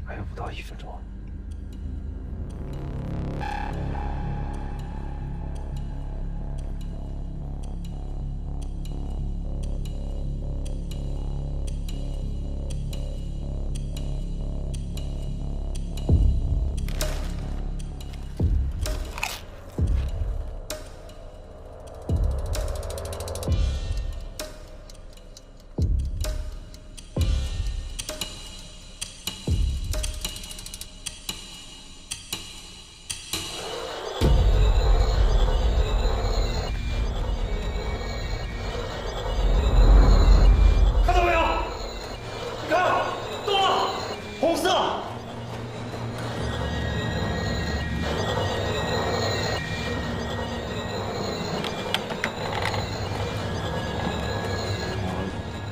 还有不到1分钟。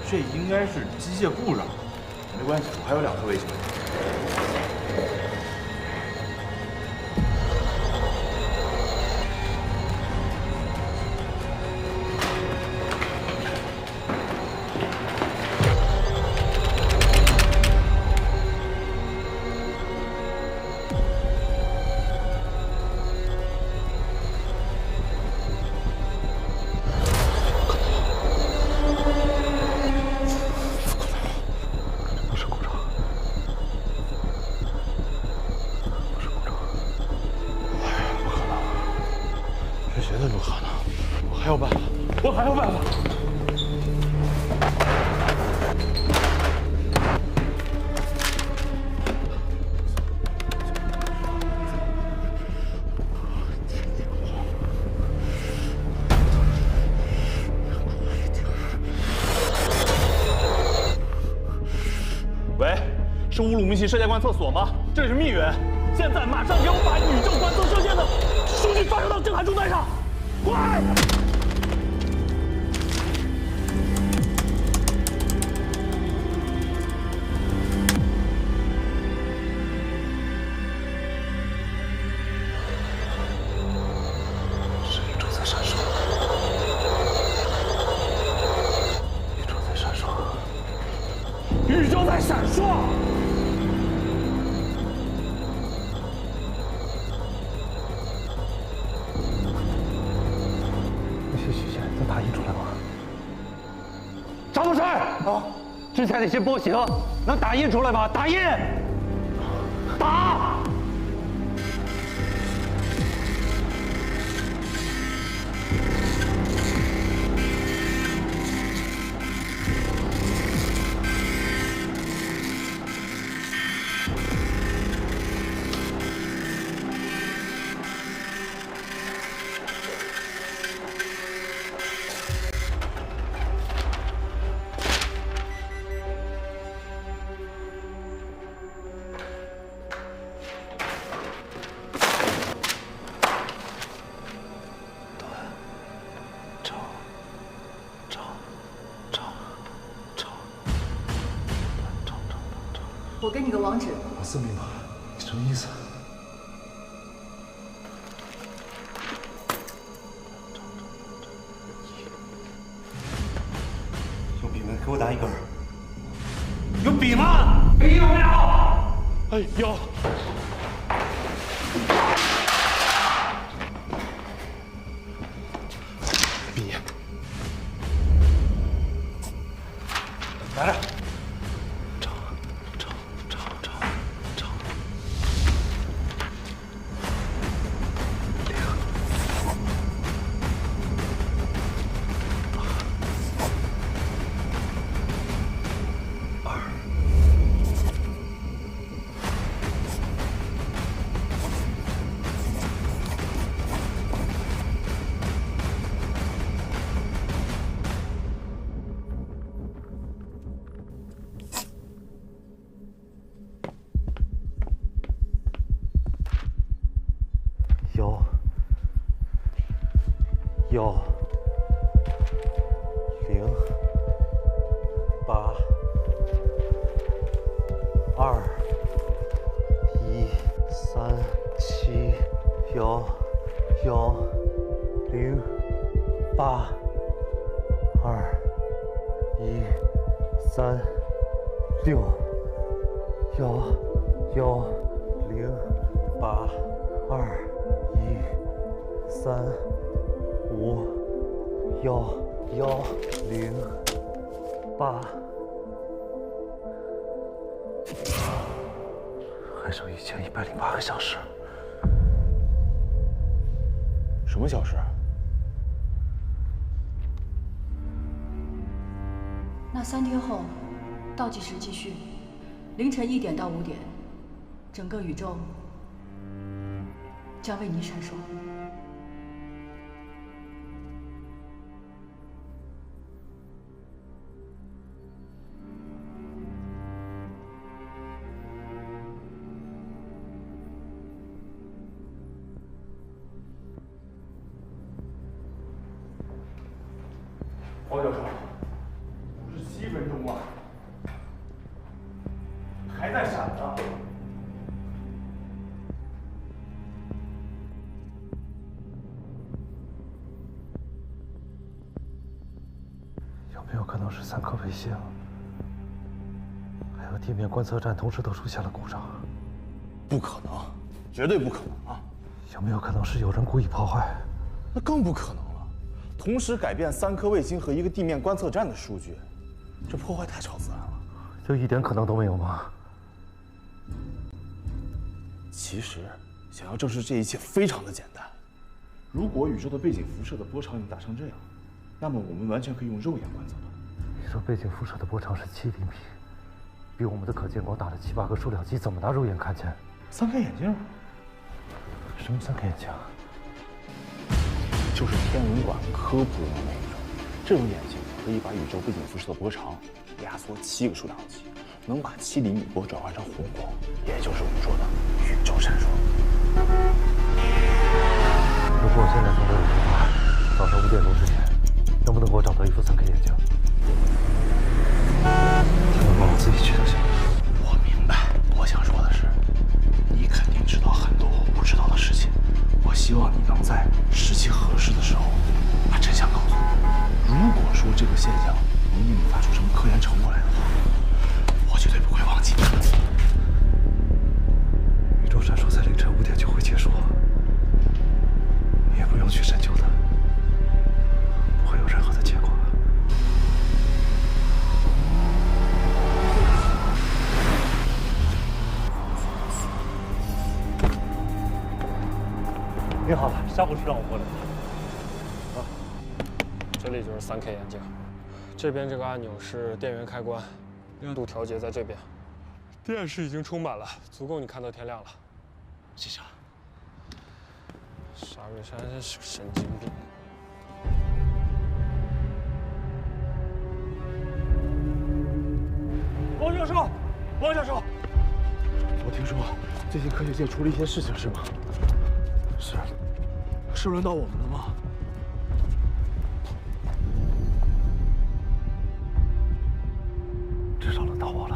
这应该是机械故障，没关系，我还有2颗卫星。是乌鲁木齐射箭观测所吗？这里是密云，现在马上给我把宇宙观测射线的数据发射到震撼终端上，快！是宇宙在闪烁，宇宙在闪烁，宇宙在闪烁。 打印出来吗？张博士啊，之前那些波形能打印出来吗？打印，打！我给你个网址。我司命吧，你什么意思？用笔们给我打一根。有笔吗？笔有没有？哎，有。笔，来着。 1、0、8、2、1、3、7、1、0、8、2、1、3、6、1、108213210，还剩1108个小时。什么小时？那3天后，倒计时继续，凌晨1点到5点，整个宇宙将为你闪烁。黄教授，57分钟了，还在闪呢。有没有可能是3颗卫星，还有地面观测站同时都出现了故障？不可能，绝对不可能啊！有没有可能是有人故意破坏？那更不可能了。同时改变3颗卫星和1个地面观测站的数据，这破坏太超自然了。就一点可能都没有吗？其实，想要证实这一切非常的简单。如果宇宙的背景辐射的波长已经达成这样，那么我们完全可以用肉眼观测到。你说背景辐射的波长是7厘米，比我们的可见光大了7、8个数量级，怎么拿肉眼看见3颗眼镜？什么3颗眼镜？就是天文馆科普用的那一种。这种眼镜可以把宇宙背景辐射的波长压缩7个数量级，能把7厘米波转换成红光，也就是我们说的宇宙闪烁。如果我现在从这里出发，早上5点钟之前，能不能给我找到一副3颗眼镜？听我我自己去就行。我明白，我想说的是，你肯定知道很多我不知道的事情。我希望你能在时机合适的时候把真相告诉我。如果说这个现象能引发出什么科研成果来的话，我绝对不会忘记的。宇宙闪烁在凌晨5点就会结束，你也不用去深究它，不会有任何的结果。你好了，夏博士让我过来。这里就是3K 眼镜，这边这个按钮是电源开关，亮度调节在这边。电池已经充满了，足够你看到天亮了。谢谢。沙瑞山真是个神经病。王教授，王教授，我听说最近科学界出了一些事情，是吗？是轮到我们了吗？至少轮到我了。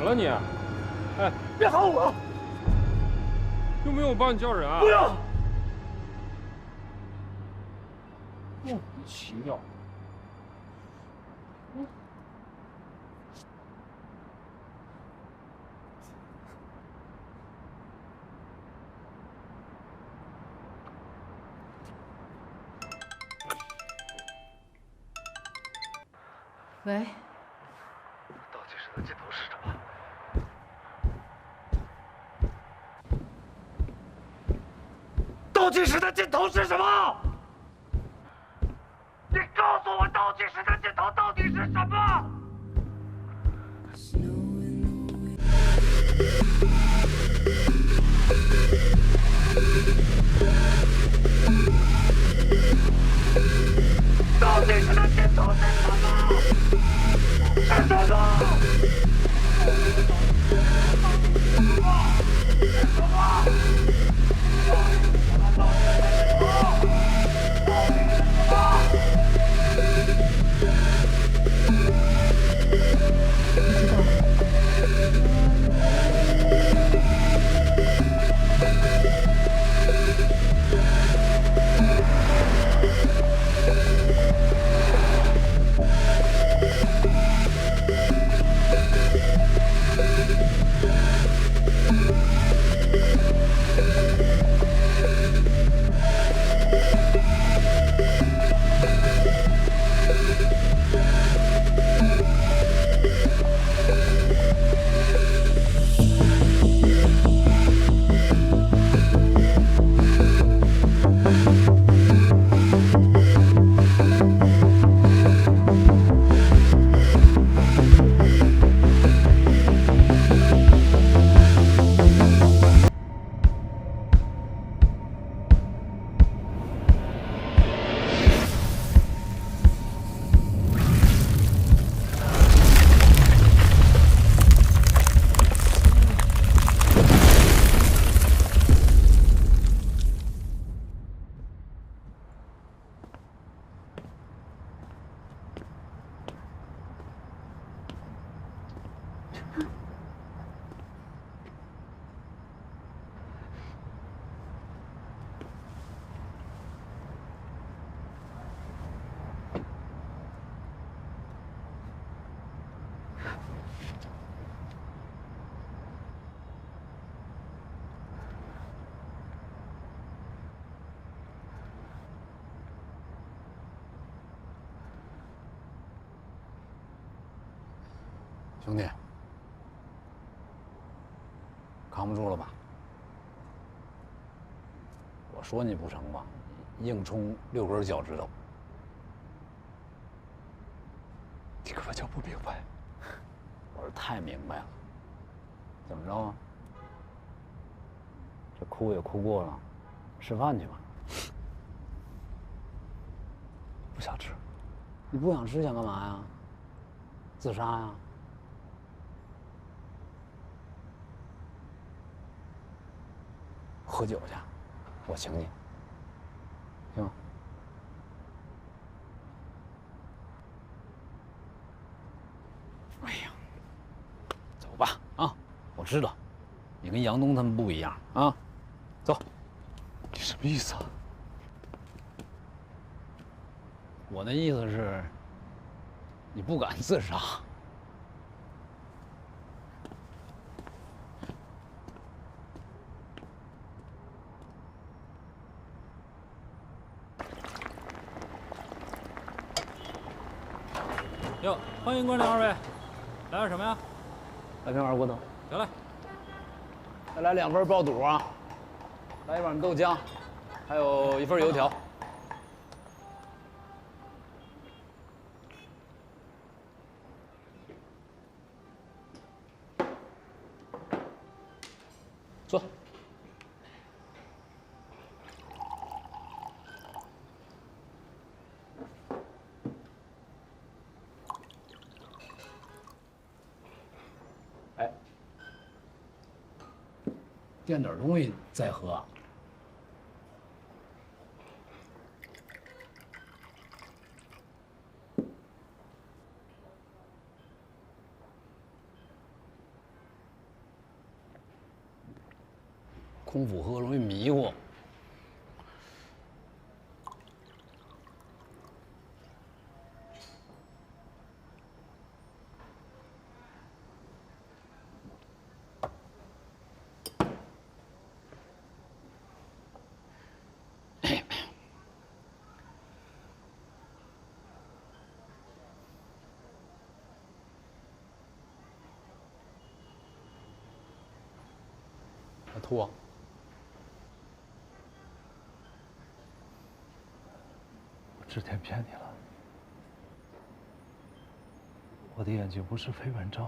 了你？哎，别喊我！用不用我帮你叫人啊？不用。莫名其妙。喂，倒计时的尽头是什么？倒计时的尽头是什么？你告诉我，倒计时的尽头到底是什么？倒计时的尽头是什么？是什么？兄弟，扛不住了吧？我说你不成吧，硬冲6根脚趾头。你根本就不明白。我是太明白了。怎么着啊？这哭也哭过了，吃饭去吧。不想吃。你不想吃想干嘛呀？自杀呀？喝酒去，我请你，行吗？哎呀，走吧啊！我知道，你跟杨东他们不一样啊。走。你什么意思啊？我的意思是，你不敢自杀。哟，欢迎光临二位，来点什么呀？来瓶二锅头。得嘞。再来2份爆肚啊，来1碗豆浆，还有1份油条。坐。哎，垫点东西再喝。空腹喝容易迷糊。吐啊！我之前骗你了，我的眼睛不是飞蚊症，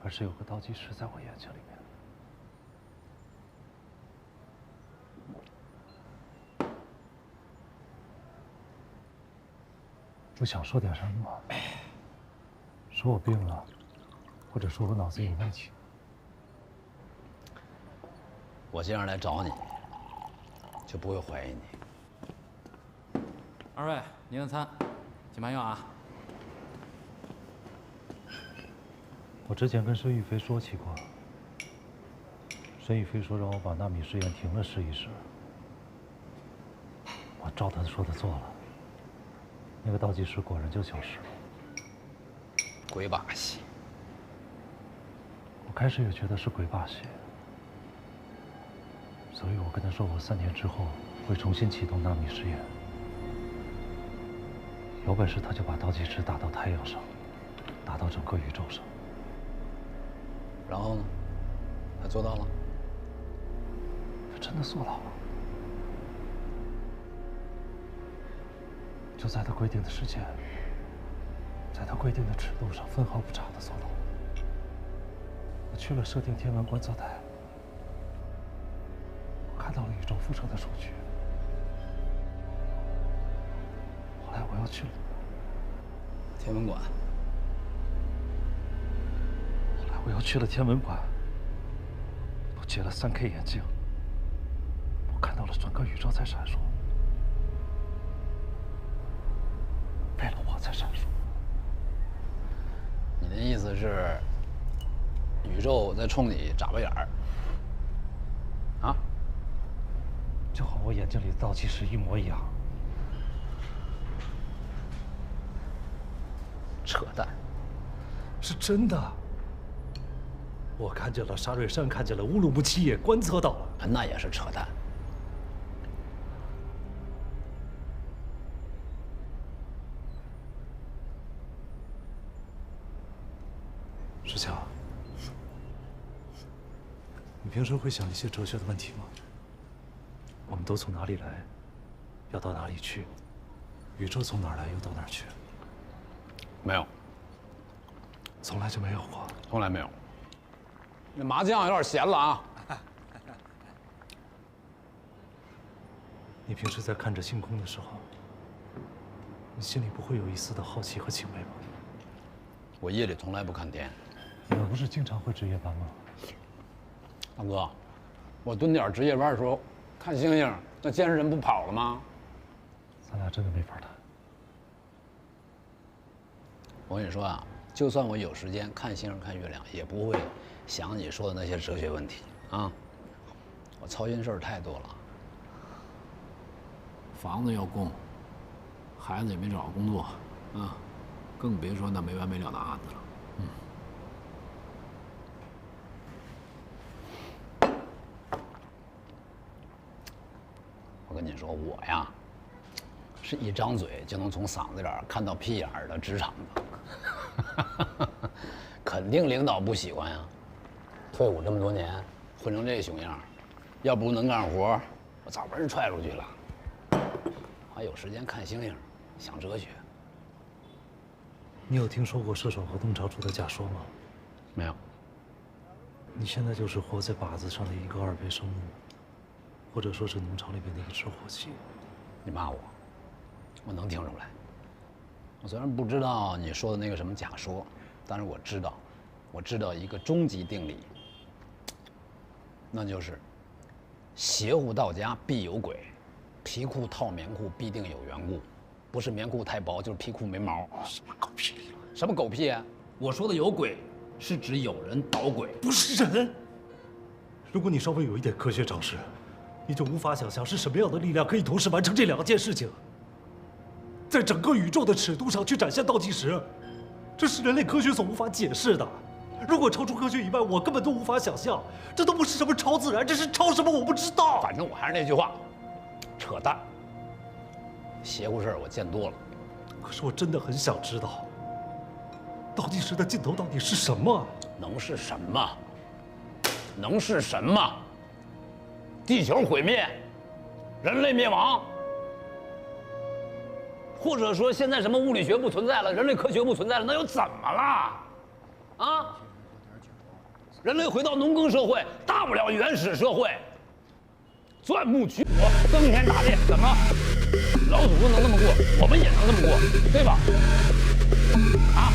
而是有个倒计时在我眼睛里面。不想说点什么吗？说我病了，或者说我脑子有问题。我既然来找你，就不会怀疑你。二位，您的餐，请慢用啊。我之前跟申玉飞说起过，申玉飞说让我把纳米试验停了试一试。我照他说的做了，那个倒计时果然就消失了。鬼把戏！我开始也觉得是鬼把戏。所以我跟他说，我3年之后会重新启动纳米实验。有本事他就把倒计时打到太阳上，打到整个宇宙上。然后呢？他做到了？他真的做到了。就在他规定的时间，在他规定的尺度上，分毫不差的做到了。我去了设定天文观测台。看到了宇宙辐射的数据，后来我又去了天文馆，后来我又去了天文馆，我接了3K 眼镜，我看到了整个宇宙在闪烁，为了我在闪烁。你的意思是，宇宙在冲你眨巴眼儿？啊？就和我眼睛里的倒计时一模一样。扯淡！是真的。我看见了沙瑞山，看见了乌鲁木齐，也观测到了。那也是扯淡。石强，你平时会想一些哲学的问题吗？我们都从哪里来，要到哪里去？宇宙从哪儿来，又到哪儿去？没有，从来就没有过。从来没有。那麻酱有点咸了啊！你平时在看着星空的时候，你心里不会有一丝的好奇和敬畏吗？我夜里从来不看天。你们不是经常会值夜班吗？大哥，我蹲点值夜班的时候看星星，那监视人不跑了吗？咱俩真的没法谈。我跟你说啊，就算我有时间看星星看月亮，也不会想你说的那些哲学问题啊。我操心事儿太多了，房子要供，孩子也没找着工作啊，更别说那没完没了的案子了。我跟你说，我呀，是一张嘴就能从嗓子眼儿看到屁眼儿的职场子，肯定领导不喜欢呀。退伍这么多年，混成这熊样，要不能干活，我早被人踹出去了。还有时间看星星，想哲学。你有听说过射手和东朝出的假说吗？没有。你现在就是活在靶子上的一个2倍生物，或者说是农场里边的一个吃火器。你骂我，我能听出来。我虽然不知道你说的那个什么假说，但是我知道一个终极定理，那就是邪乎到家必有鬼，皮裤套棉裤必定有缘故，不是棉裤太薄，就是皮裤没毛。什么狗屁理论？什么狗屁啊！我说的有鬼，是指有人捣鬼，不是人。如果你稍微有一点科学常识，你就无法想象是什么样的力量可以同时完成这2件事情。在整个宇宙的尺度上去展现倒计时，这是人类科学所无法解释的。如果超出科学以外，我根本都无法想象。这都不是什么超自然，这是超什么我不知道。反正我还是那句话，扯淡。邪乎事儿我见多了。可是我真的很想知道，倒计时的尽头到底是什么？能是什么？能是什么？地球毁灭，人类灭亡，或者说现在什么物理学不存在了，人类科学不存在了，那又怎么了？啊？人类回到农耕社会，大不了原始社会，钻木取火，耕田打猎，怎么？老祖宗能这么过，我们也能这么过，对吧？啊？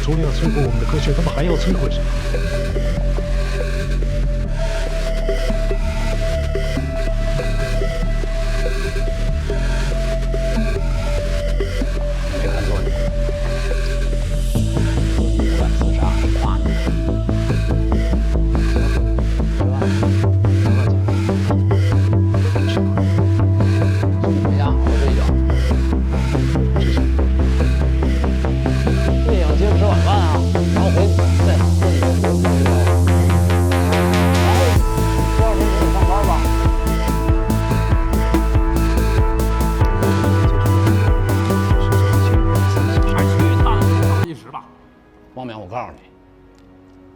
除了要摧毁我们的科学，他们还要摧毁什么？没看错你，不敢自杀，骂你。送你回家，我睡一觉。接着吃晚饭啊，然后回再喝几杯酒，然后第2天准得上班吧。还去趟倒计时吧。汪淼，我告诉你，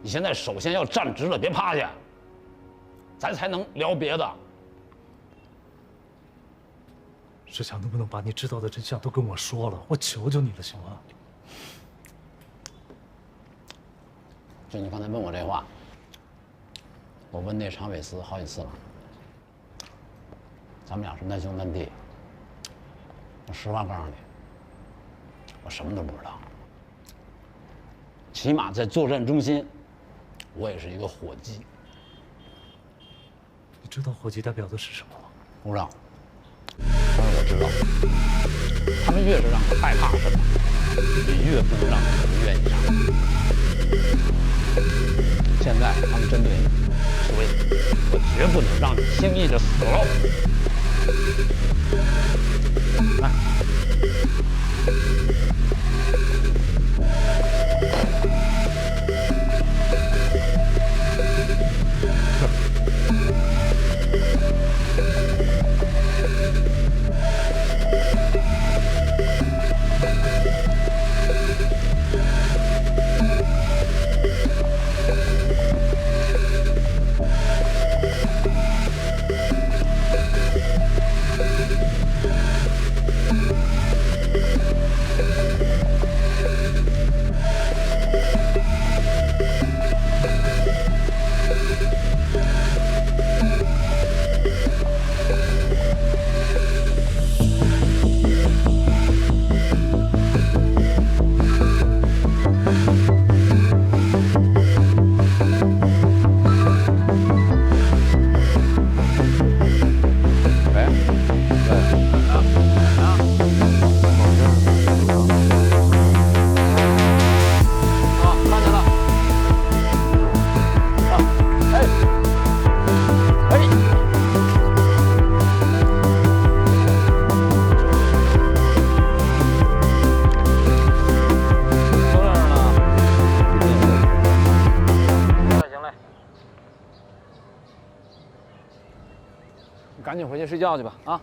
你现在首先要站直了，别趴下，咱才能聊别的。世强，能不能把你知道的真相都跟我说了？我求求你了，行吗？就你刚才问我这话，我问那常伟思好几次了。咱们俩是难兄难弟。我实话告诉你，我什么都不知道。起码在作战中心，我也是一个伙计。你知道伙计代表的是什么吗？不知道，但是我知道，他们越是让我害怕什么，你越不能让我不愿意上。现在他们针对你，所以我绝不能让你轻易的死了。来。赶紧回去睡觉去吧，啊！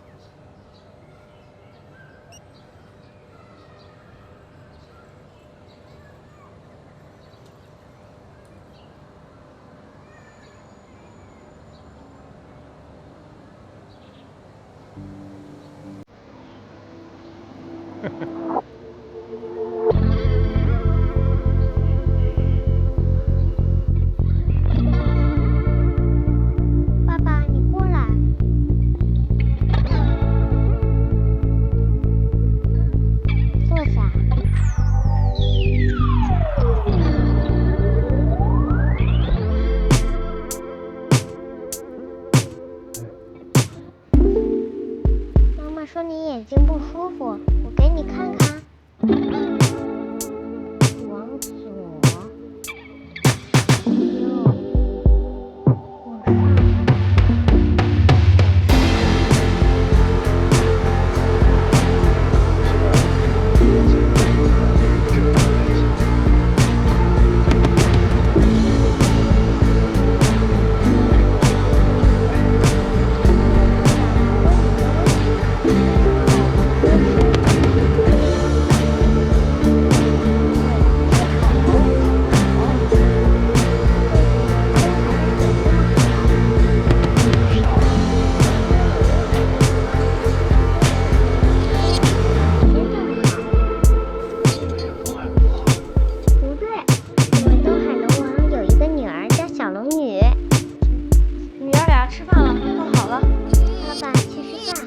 爸爸，你过来。坐下。妈妈说你眼睛不舒服，我给你看看。往左，右，往上。不对，我东海龙王有一个女儿叫小龙女。女儿俩吃饭了，弄好了。爸爸去吃饭。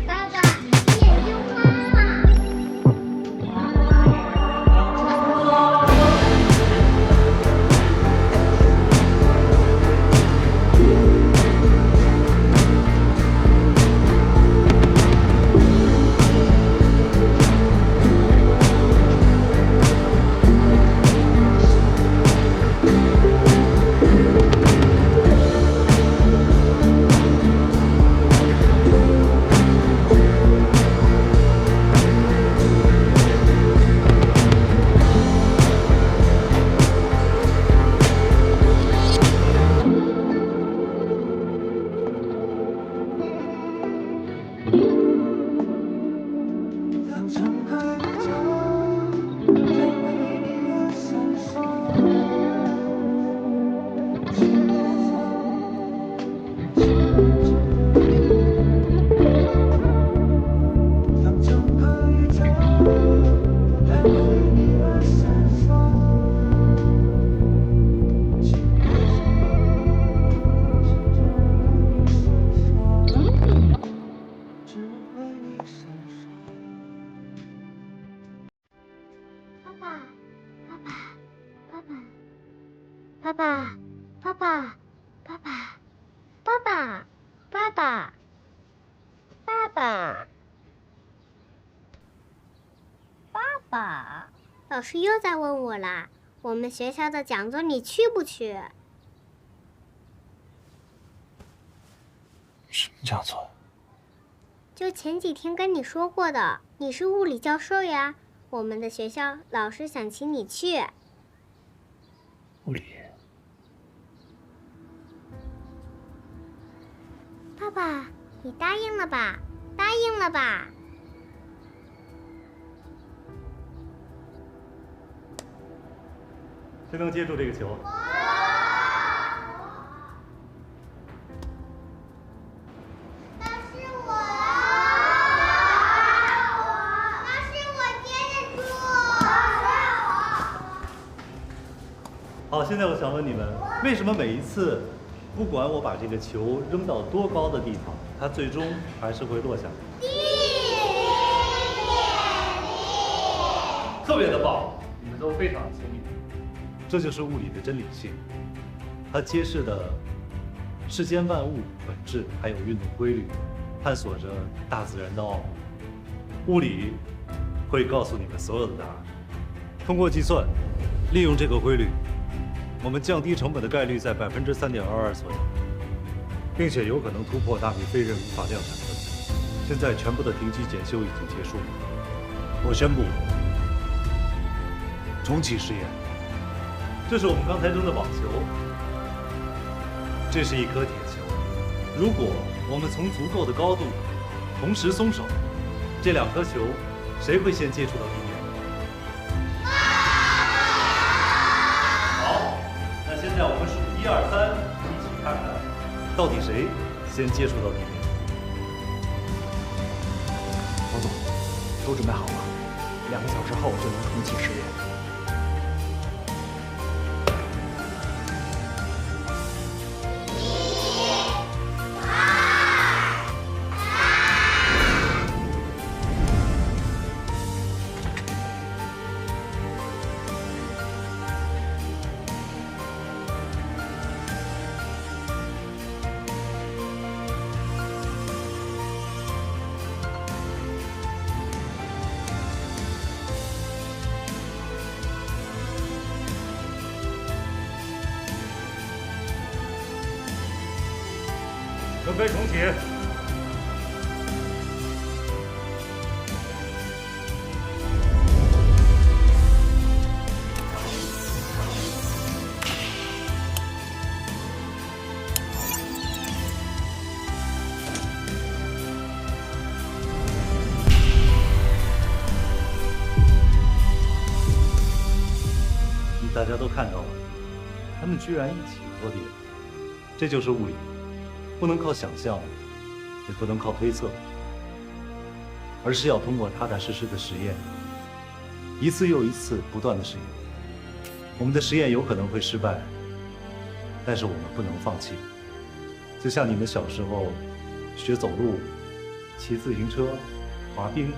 爸爸，你眼睛花了。爸爸，爸爸，爸爸，爸爸，爸爸，爸爸，爸爸，老师又在问我啦。我们学校的讲座你去不去？什么讲座？就前几天跟你说过的，你是物理教授呀。我们的学校老师想请你去。物理。爸爸，你答应了吧？答应了吧？谁能接住这个球？那是我，那是我接得住。好，现在我想问你们，为什么每一次，不管我把这个球扔到多高的地方，它最终还是会落下来？特别的棒，你们都非常聪明。这就是物理的真理性，它揭示的世间万物本质，还有运动规律，探索着大自然的奥秘。物理会告诉你们所有的答案。通过计算，利用这个规律，我们降低成本的概率在3.22%左右，并且有可能突破纳米非人无法量产分子。现在全部的停机检修已经结束了，我宣布重启实验。这是我们刚才扔的网球，这是一颗铁球，如果我们从足够的高度同时松手，这2颗球谁会先接触到地面？好，那现在我们数1、2、3，一起看看，到底谁先接触到地面？王总，都准备好了，2个小时后就能重启实验。 准备重启。大家都看到了，他们居然一起落地了，这就是物理。 不能靠想象，也不能靠推测，而是要通过踏踏实实的实验，一次又一次不断的实验。我们的实验有可能会失败，但是我们不能放弃。就像你们小时候学走路、骑自行车、滑冰，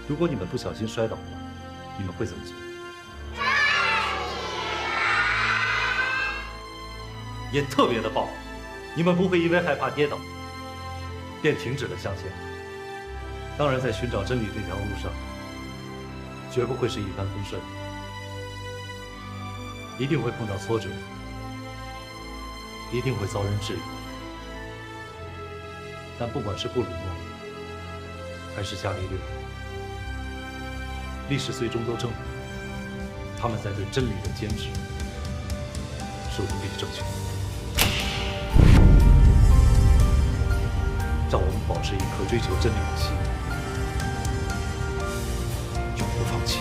如果你们不小心摔倒了，你们会怎么做？也特别的棒。 你们不会因为害怕跌倒，便停止了向前。当然，在寻找真理这条路上，绝不会是一帆风顺，一定会碰到挫折，一定会遭人质疑。但不管是布鲁诺，还是伽利略，历史最终都证明，他们在对真理的坚持是无比正确的。 让我们保持一颗追求真理的心，永不放弃。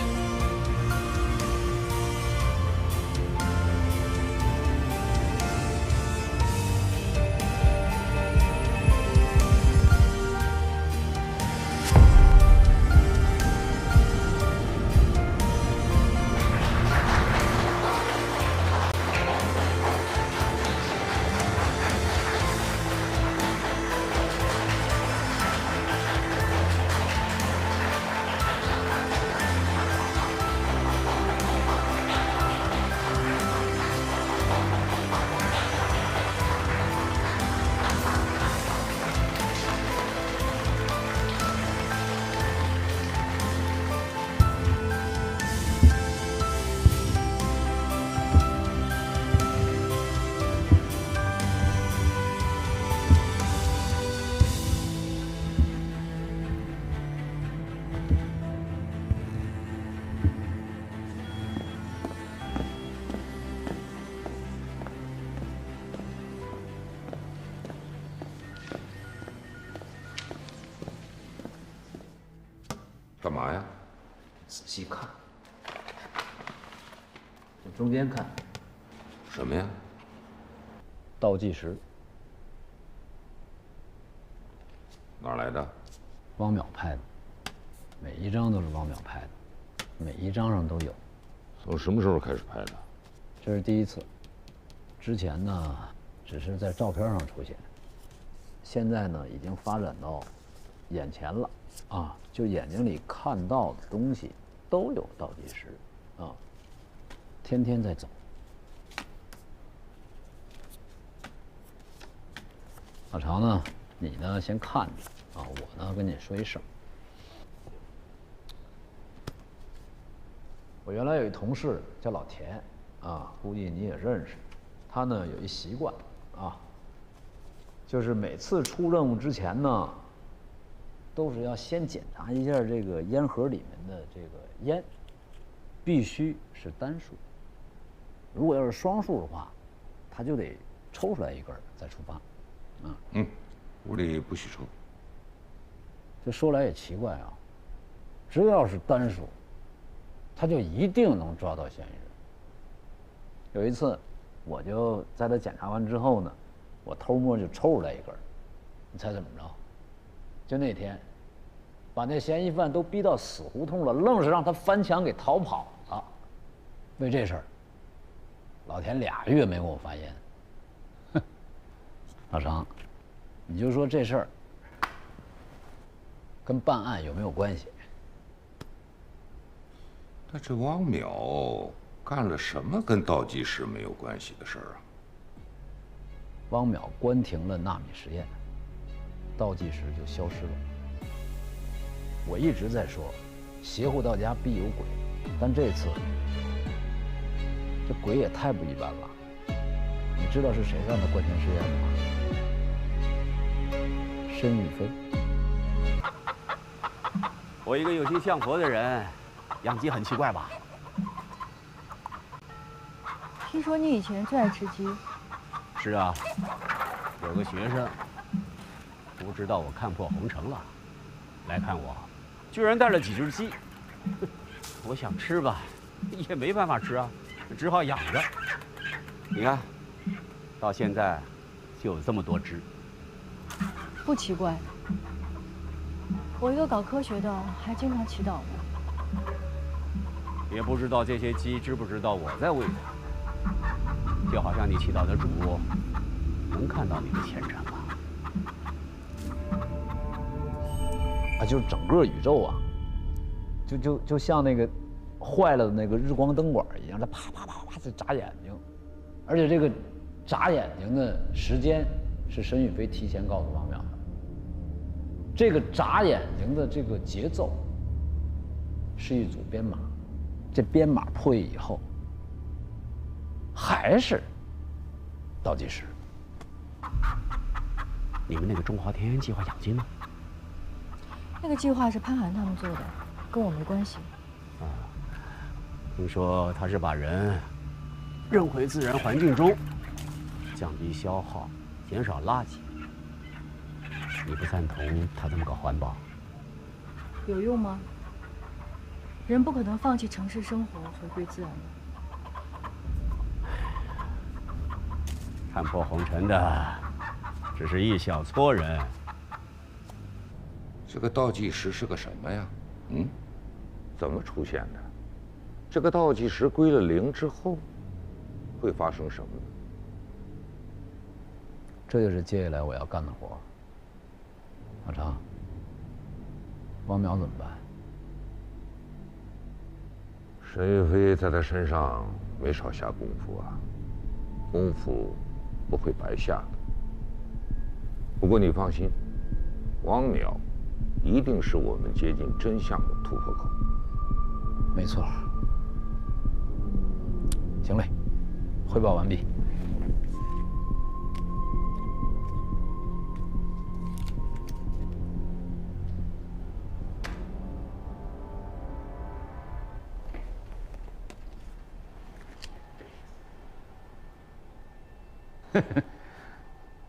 干嘛呀？仔细看，这中间看，什么呀？倒计时，哪儿来的？汪淼拍的，每一张都是汪淼拍的，每一张上都有。从什么时候开始拍的？这是第一次，之前呢只是在照片上出现，现在呢已经发展到眼前了啊！就眼睛里看到的东西都有倒计时啊，天天在走。老常呢，你呢先看着啊，我呢跟你说一声。我原来有一同事叫老田啊，估计你也认识。他呢有一习惯啊，就是每次出任务之前呢，都是要先检查一下这个烟盒里面的这个烟，必须是单数。如果要是双数的话，他就得抽出来一根再出发。屋里不许抽。这说来也奇怪啊，只要是单数，他就一定能抓到嫌疑人。有一次，我就在他检查完之后呢，我偷摸就抽出来一根，你猜怎么着？就那天，把那嫌疑犯都逼到死胡同了，愣是让他翻墙给逃跑了。为这事儿，老田2月没给我发烟。哼，老常，你就说这事儿跟办案有没有关系？那这汪淼干了什么跟倒计时没有关系的事儿啊？汪淼关停了纳米实验，倒计时就消失了。我一直在说，邪乎到家必有鬼，但这次这鬼也太不一般了。你知道是谁让他关停实验的吗？申玉飞。我一个有心向佛的人，养鸡很奇怪吧？听说你以前最爱吃鸡。是啊，有个学生不知道我看破红尘了，来看我，居然带了几只鸡。我想吃吧，也没办法吃啊，只好养着。你看，到现在就有这么多只。不奇怪，我一个搞科学的还经常祈祷呢。也不知道这些鸡知不知道我在喂它，就好像你祈祷的主能看到你的虔诚吧？啊，就是整个宇宙啊，就像那个坏了的那个日光灯管一样，它啪啪啪啪在眨眼睛，而且这个眨眼睛的时间是申玉飞提前告诉汪淼的。这个眨眼睛的这个节奏是一组编码，这编码破译以后还是倒计时。你们那个中华田园计划养鸡呢？那个计划是潘寒他们做的，跟我没关系。啊，听说他是把人扔回自然环境中，降低消耗，减少垃圾。你不赞同他这么搞环保？有用吗？人不可能放弃城市生活，回归自然的。看破红尘的只是一小撮人。这个倒计时是个什么呀？怎么出现的？这个倒计时归了零之后，会发生什么呢？这就是接下来我要干的活。老常，汪淼怎么办？申玉飞在他身上没少下功夫啊，功夫不会白下的。不过你放心，汪淼一定是我们接近真相的突破口。没错。行嘞，汇报完毕。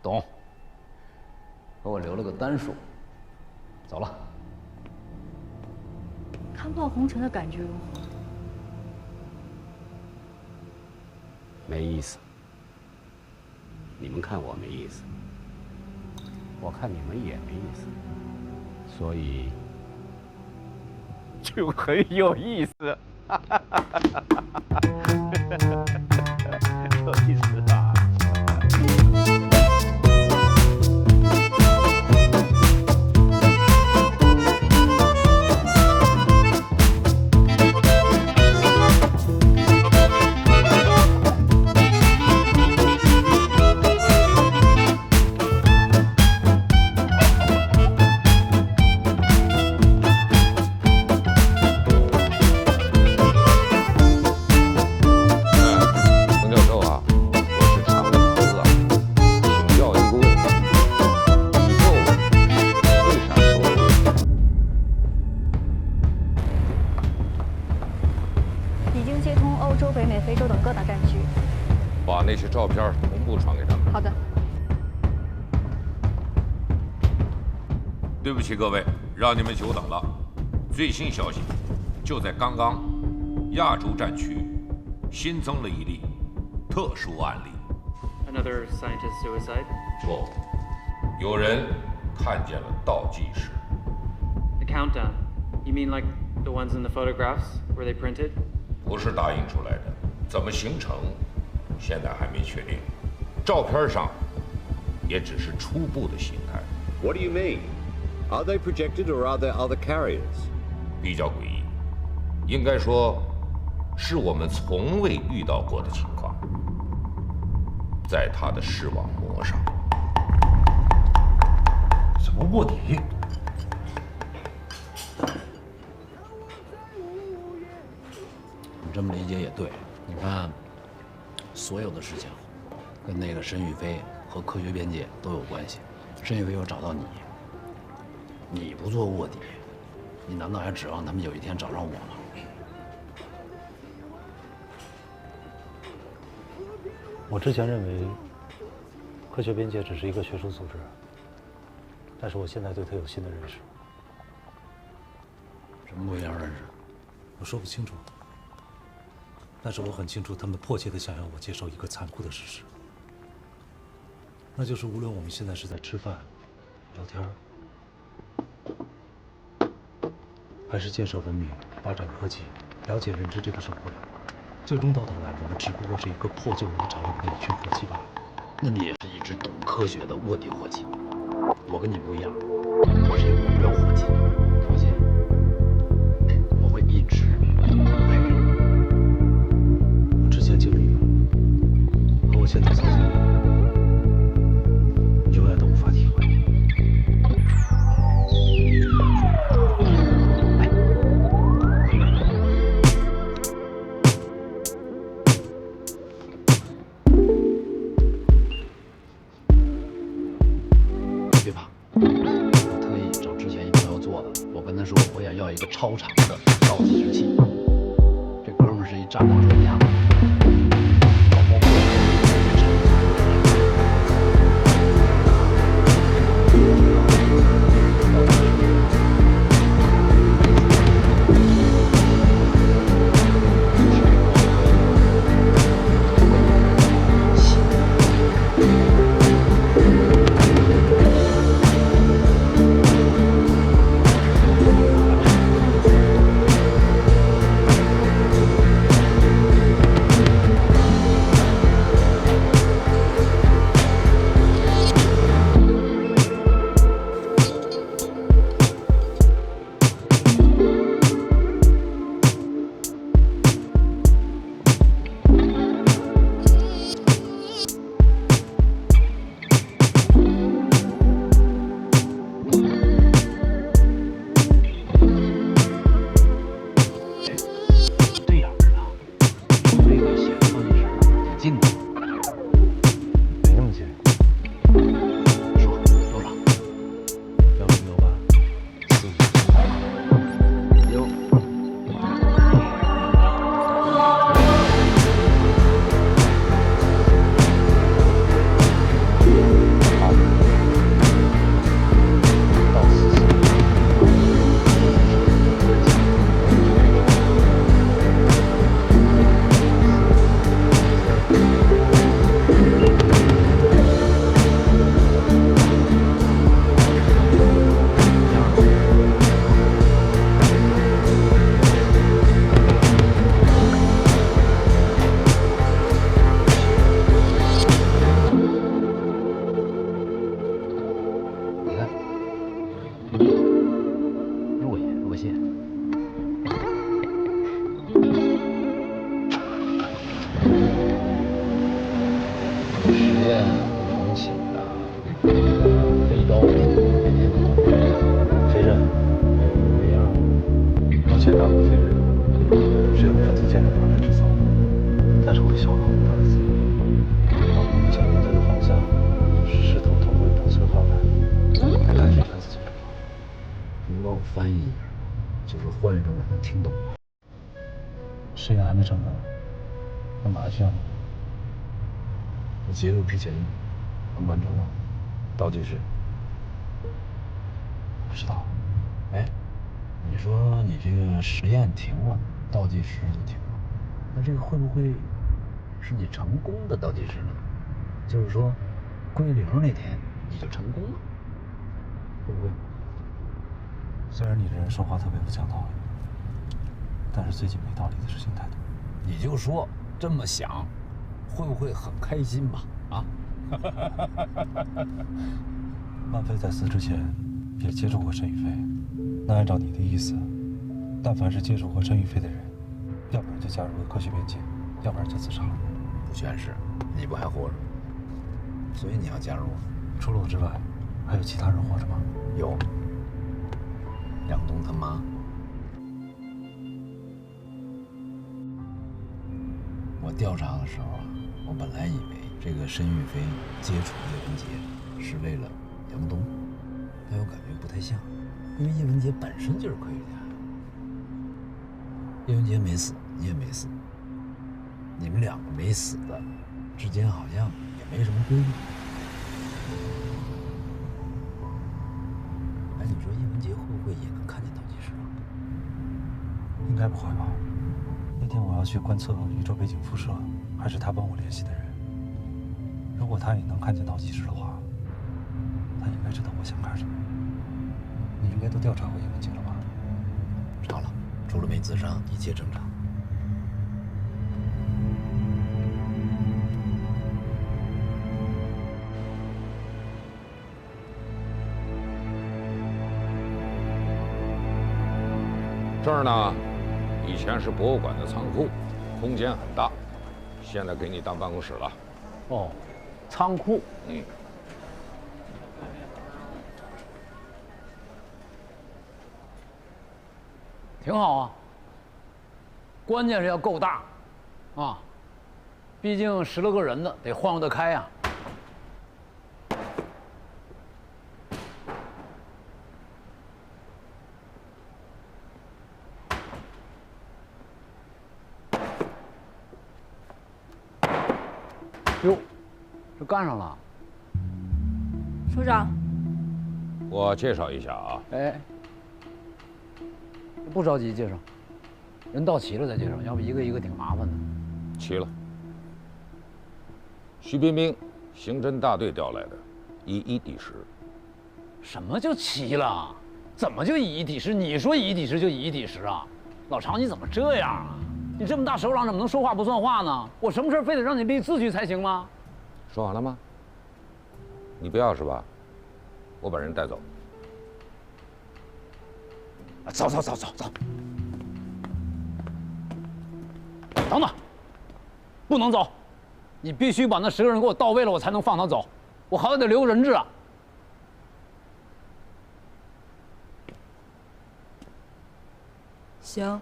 懂，给我留了个单数。走了。看破红尘的感觉如何？没意思。你们看我没意思，我看你们也没意思，所以就很有意思。有意思啊！照片同步传给他们。好的。对不起各位，让你们久等了。最新消息，就在刚刚，亚洲战区新增了一例特殊案例。Another scientist suicide? 不，有人看见了倒计时。The countdown? You mean like the ones in the photographs? Were they printed? 不是打印出来的，怎么形成，现在还没确定。照片上也只是初步的形态。What do you mean? Are they projected or are there other carriers? 比较诡异，应该说是我们从未遇到过的情况。在他的视网膜上，什么卧底？你这么理解也对。你看，所有的事情跟那个申玉飞和科学边界都有关系。申玉飞又找到你，你不做卧底，你难道还指望他们有一天找上我吗？我之前认为科学边界只是一个学术组织，但是我现在对它有新的认识。什么不一样认识？我说不清楚，但是我很清楚，他们迫切地想要我接受一个残酷的事实，那就是无论我们现在是在吃饭、聊天，还是建设文明、发展科技、了解认知这个社会，最终到头来，我们只不过是一个破旧无常的一群伙计罢了。那你也是一只懂科学的卧底伙计，我跟你不一样，我是一个目标伙计。放心，我会一直陪着你。我之前经历了，和我现在相信的，永远都无法体会。别怕，我特意找之前一朋友做的，我跟他说我也要一个超长的倒计时器。这哥们儿是一战略专家。翻译一下，就是换成我能听懂。实验还没整呢，干嘛去啊？我节奏提前完成了倒计时。知道。哎，你说你这个实验停了，倒计时就停了，那这个会不会是你成功的倒计时呢？就是说，归零那天你就成功了，会不会？虽然你这人说话特别不讲道理，但是最近没道理的事情太多。你就说这么想，会不会很开心吧？啊？曼飞在死之前也接触过陈宇飞，那按照你的意思，但凡是接触过陈宇飞的人，要不然就加入了科学边界，要不然就自杀了。不全是，你不还活着？所以你要加入。除了我之外，还有其他人活着吗？有。梁东他妈。我调查的时候啊，我本来以为这个申玉飞接触叶文洁是为了杨东，但我感觉不太像，因为叶文洁本身就是科学家。叶文洁没死，你也没死，你们两个没死的之间好像也没什么规律。哎，你说叶文洁会不会也能看见倒计时啊？应该不会吧？那天我要去观测宇宙背景辐射，还是他帮我联系的人。如果他也能看见倒计时的话，他应该知道我想干什么。你应该都调查过叶文洁了吧？查了，除了没自杀，一切正常。这儿呢，以前是博物馆的仓库，空间很大，现在给你当办公室了。哦，仓库。挺好啊。关键是要够大，啊，毕竟10来个人的，得晃悠得开呀。哟，这干上了。首长，我介绍一下啊。哎，不着急介绍，人到齐了再介绍，要不一个一个挺麻烦的。齐了。徐彬彬，刑侦大队调来的，以一抵10。什么就齐了？怎么就以一抵10？你说以一抵10就以一抵10啊？老常你怎么这样啊？你这么大首长怎么能说话不算话呢？我什么事非得让你立字据才行吗？说完了吗？你不要是吧？我把人带走。走。等等，不能走，你必须把那10个人给我到位了，我才能放他走。我好歹得留个人质啊。行。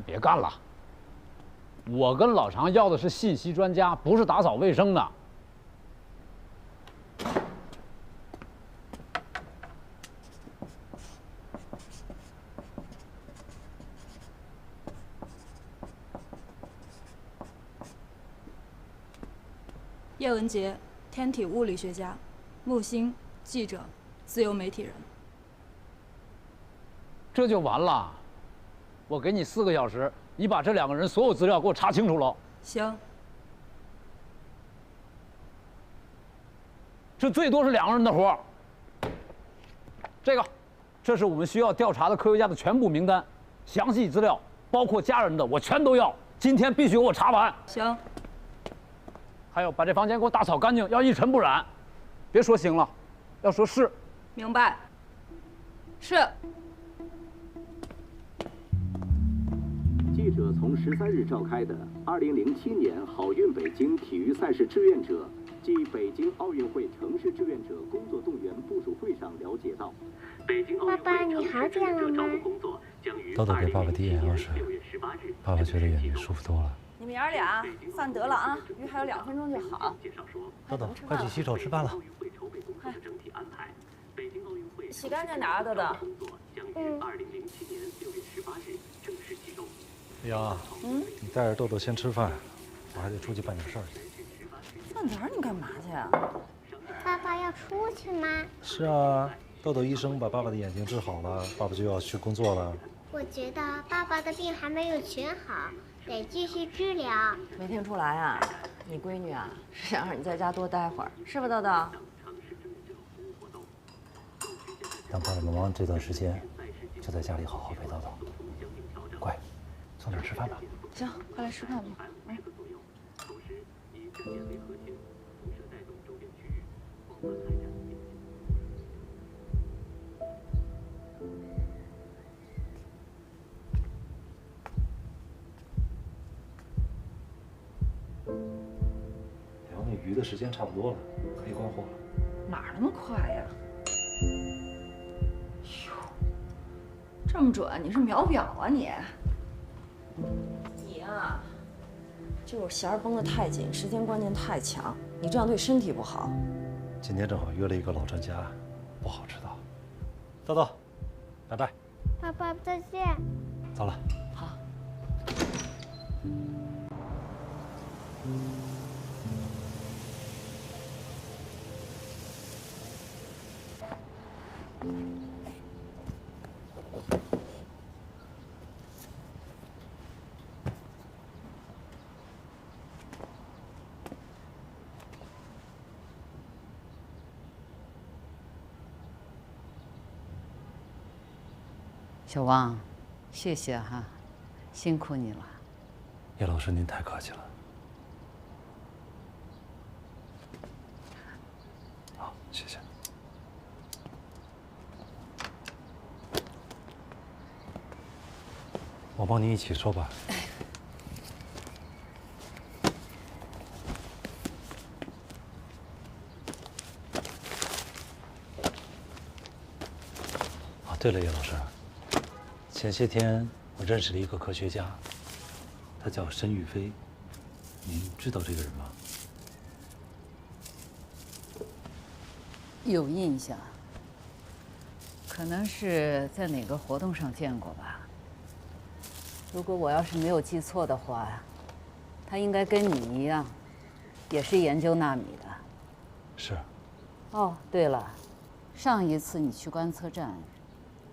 别干了！我跟老常要的是信息专家，不是打扫卫生的。叶文洁，天体物理学家，木星，记者，自由媒体人。这就完了？我给你4个小时，你把这2个人所有资料给我查清楚了。行。这最多是2个人的活儿。这是我们需要调查的科学家的全部名单，详细资料，包括家人的，我全都要。今天必须给我查完。行。还有，把这房间给我打扫干净，要一尘不染。别说行了，要说是。明白。是。记者从13日召开的2007年好运北京体育赛事志愿者暨北京奥运会城市志愿者工作动员部署会上了解到，北京奥运会城市志愿者招募工作将于豆豆给爸爸滴眼药水，爸爸觉得眼睛舒服多了。你们爷儿俩饭得了啊，鱼还有2分钟就好。豆豆，快去洗手吃饭了。洗干净点啊，豆豆，不于2007年6月18日正式启动。杨，你带着豆豆先吃饭，我还得出去办点事儿去。范德，你干嘛去啊？爸爸要出去吗？是啊，豆豆医生把爸爸的眼睛治好了，爸爸就要去工作了。我觉得爸爸的病还没有全好，得继续治疗。没听出来啊？你闺女啊是想让你在家多待会儿，是吧，豆豆？让爸爸妈妈这段时间就在家里好好陪豆豆。乖，送点吃饭吧。行，快来吃饭吧。聊那鱼的时间差不多了，可以关火了。哪儿那么快呀？哟，这么准？你是秒表啊你？你啊，就是弦儿绷得太紧，时间观念太强，你这样对身体不好。今天正好约了一个老专家，不好迟到。豆豆，拜拜。爸爸再见。走了。好。小汪，谢谢哈，辛苦你了。叶老师，您太客气了。好，谢谢。我帮您一起收吧。哦，对了，叶老师。前些天我认识了一个科学家，他叫申玉飞，您知道这个人吗？有印象，可能是在哪个活动上见过吧。如果我要是没有记错的话，他应该跟你一样，也是研究纳米的。是。哦，对了，上一次你去观测站。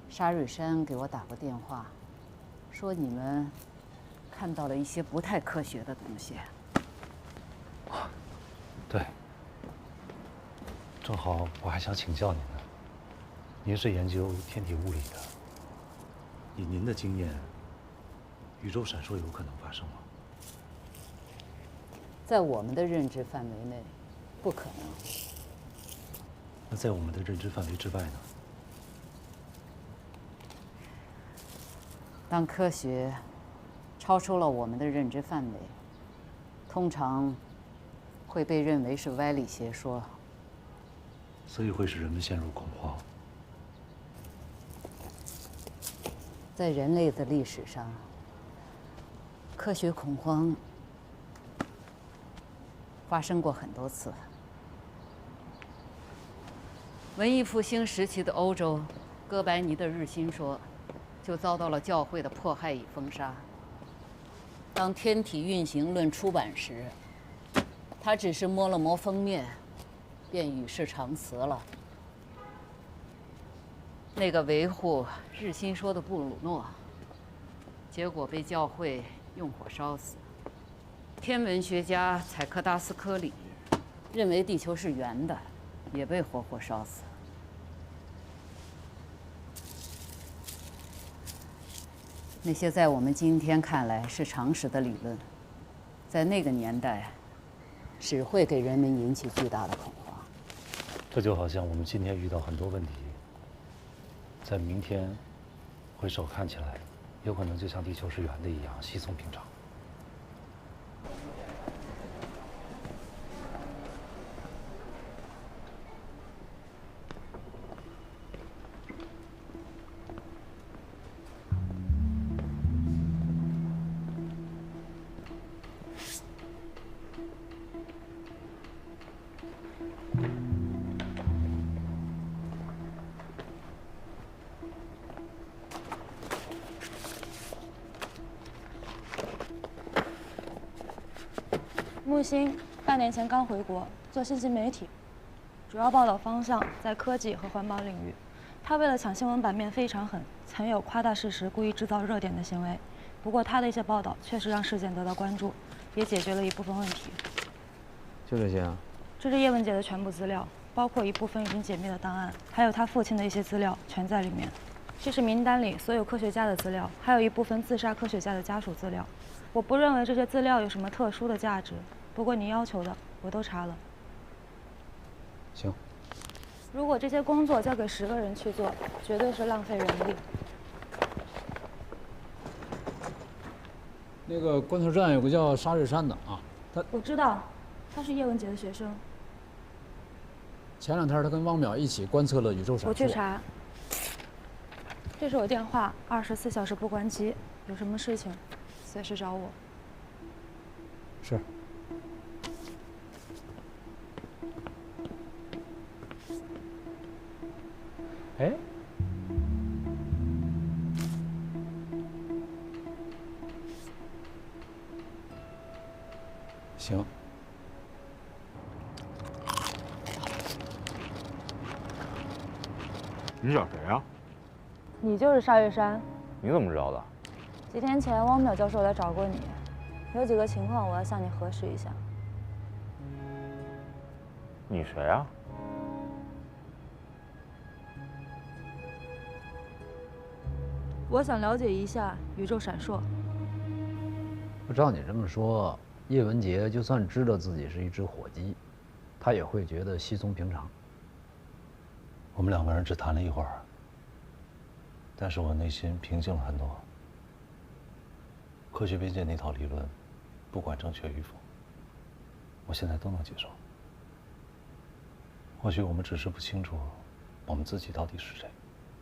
沙瑞山给我打过电话，说你们看到了一些不太科学的东西。对，正好我还想请教您呢。您是研究天体物理的，以您的经验，宇宙闪烁有可能发生吗？在我们的认知范围内，不可能。那在我们的认知范围之外呢？当科学超出了我们的认知范围，通常会被认为是歪理邪说，所以会使人们陷入恐慌。在人类的历史上，科学恐慌发生过很多次。文艺复兴时期的欧洲，哥白尼的日心说就遭到了教会的迫害与封杀。当《天体运行论》出版时，他只是摸了摸封面，便与世长辞了。那个维护日心说的布鲁诺，结果被教会用火烧死。天文学家采克达斯科里认为地球是圆的，也被活活烧死。那些在我们今天看来是常识的理论，在那个年代，只会给人们引起巨大的恐慌。这就好像我们今天遇到很多问题，在明天回首看起来，有可能就像地球是圆的一样稀松平常。木星半年前刚回国做信息媒体，主要报道方向在科技和环保领域。他为了抢新闻版面非常狠，曾有夸大事实、故意制造热点的行为。不过他的一些报道确实让事件得到关注，也解决了一部分问题。就这些啊？这是叶文洁的全部资料，包括一部分已经解密的档案，还有他父亲的一些资料，全在里面。这是名单里所有科学家的资料，还有一部分自杀科学家的家属资料。我不认为这些资料有什么特殊的价值，不过你要求的我都查了。行。如果这些工作交给10个人去做，绝对是浪费人力。那个观测站有个叫沙瑞山的啊，我知道，他是叶文洁的学生。前2天他跟汪淼一起观测了宇宙闪烁。我去查。这是我电话，24小时不关机，有什么事情随时找我。是。哎，行。你找谁啊？你就是沙月山。你怎么知道的？几天前汪淼教授来找过你，有几个情况我要向你核实一下。你谁啊？我想了解一下宇宙闪烁。照你这么说，叶文洁就算知道自己是一只火鸡，他也会觉得稀松平常。我们2个人只谈了一会儿，但是我内心平静了很多。科学边界那套理论，不管正确与否，我现在都能接受。或许我们只是不清楚我们自己到底是谁，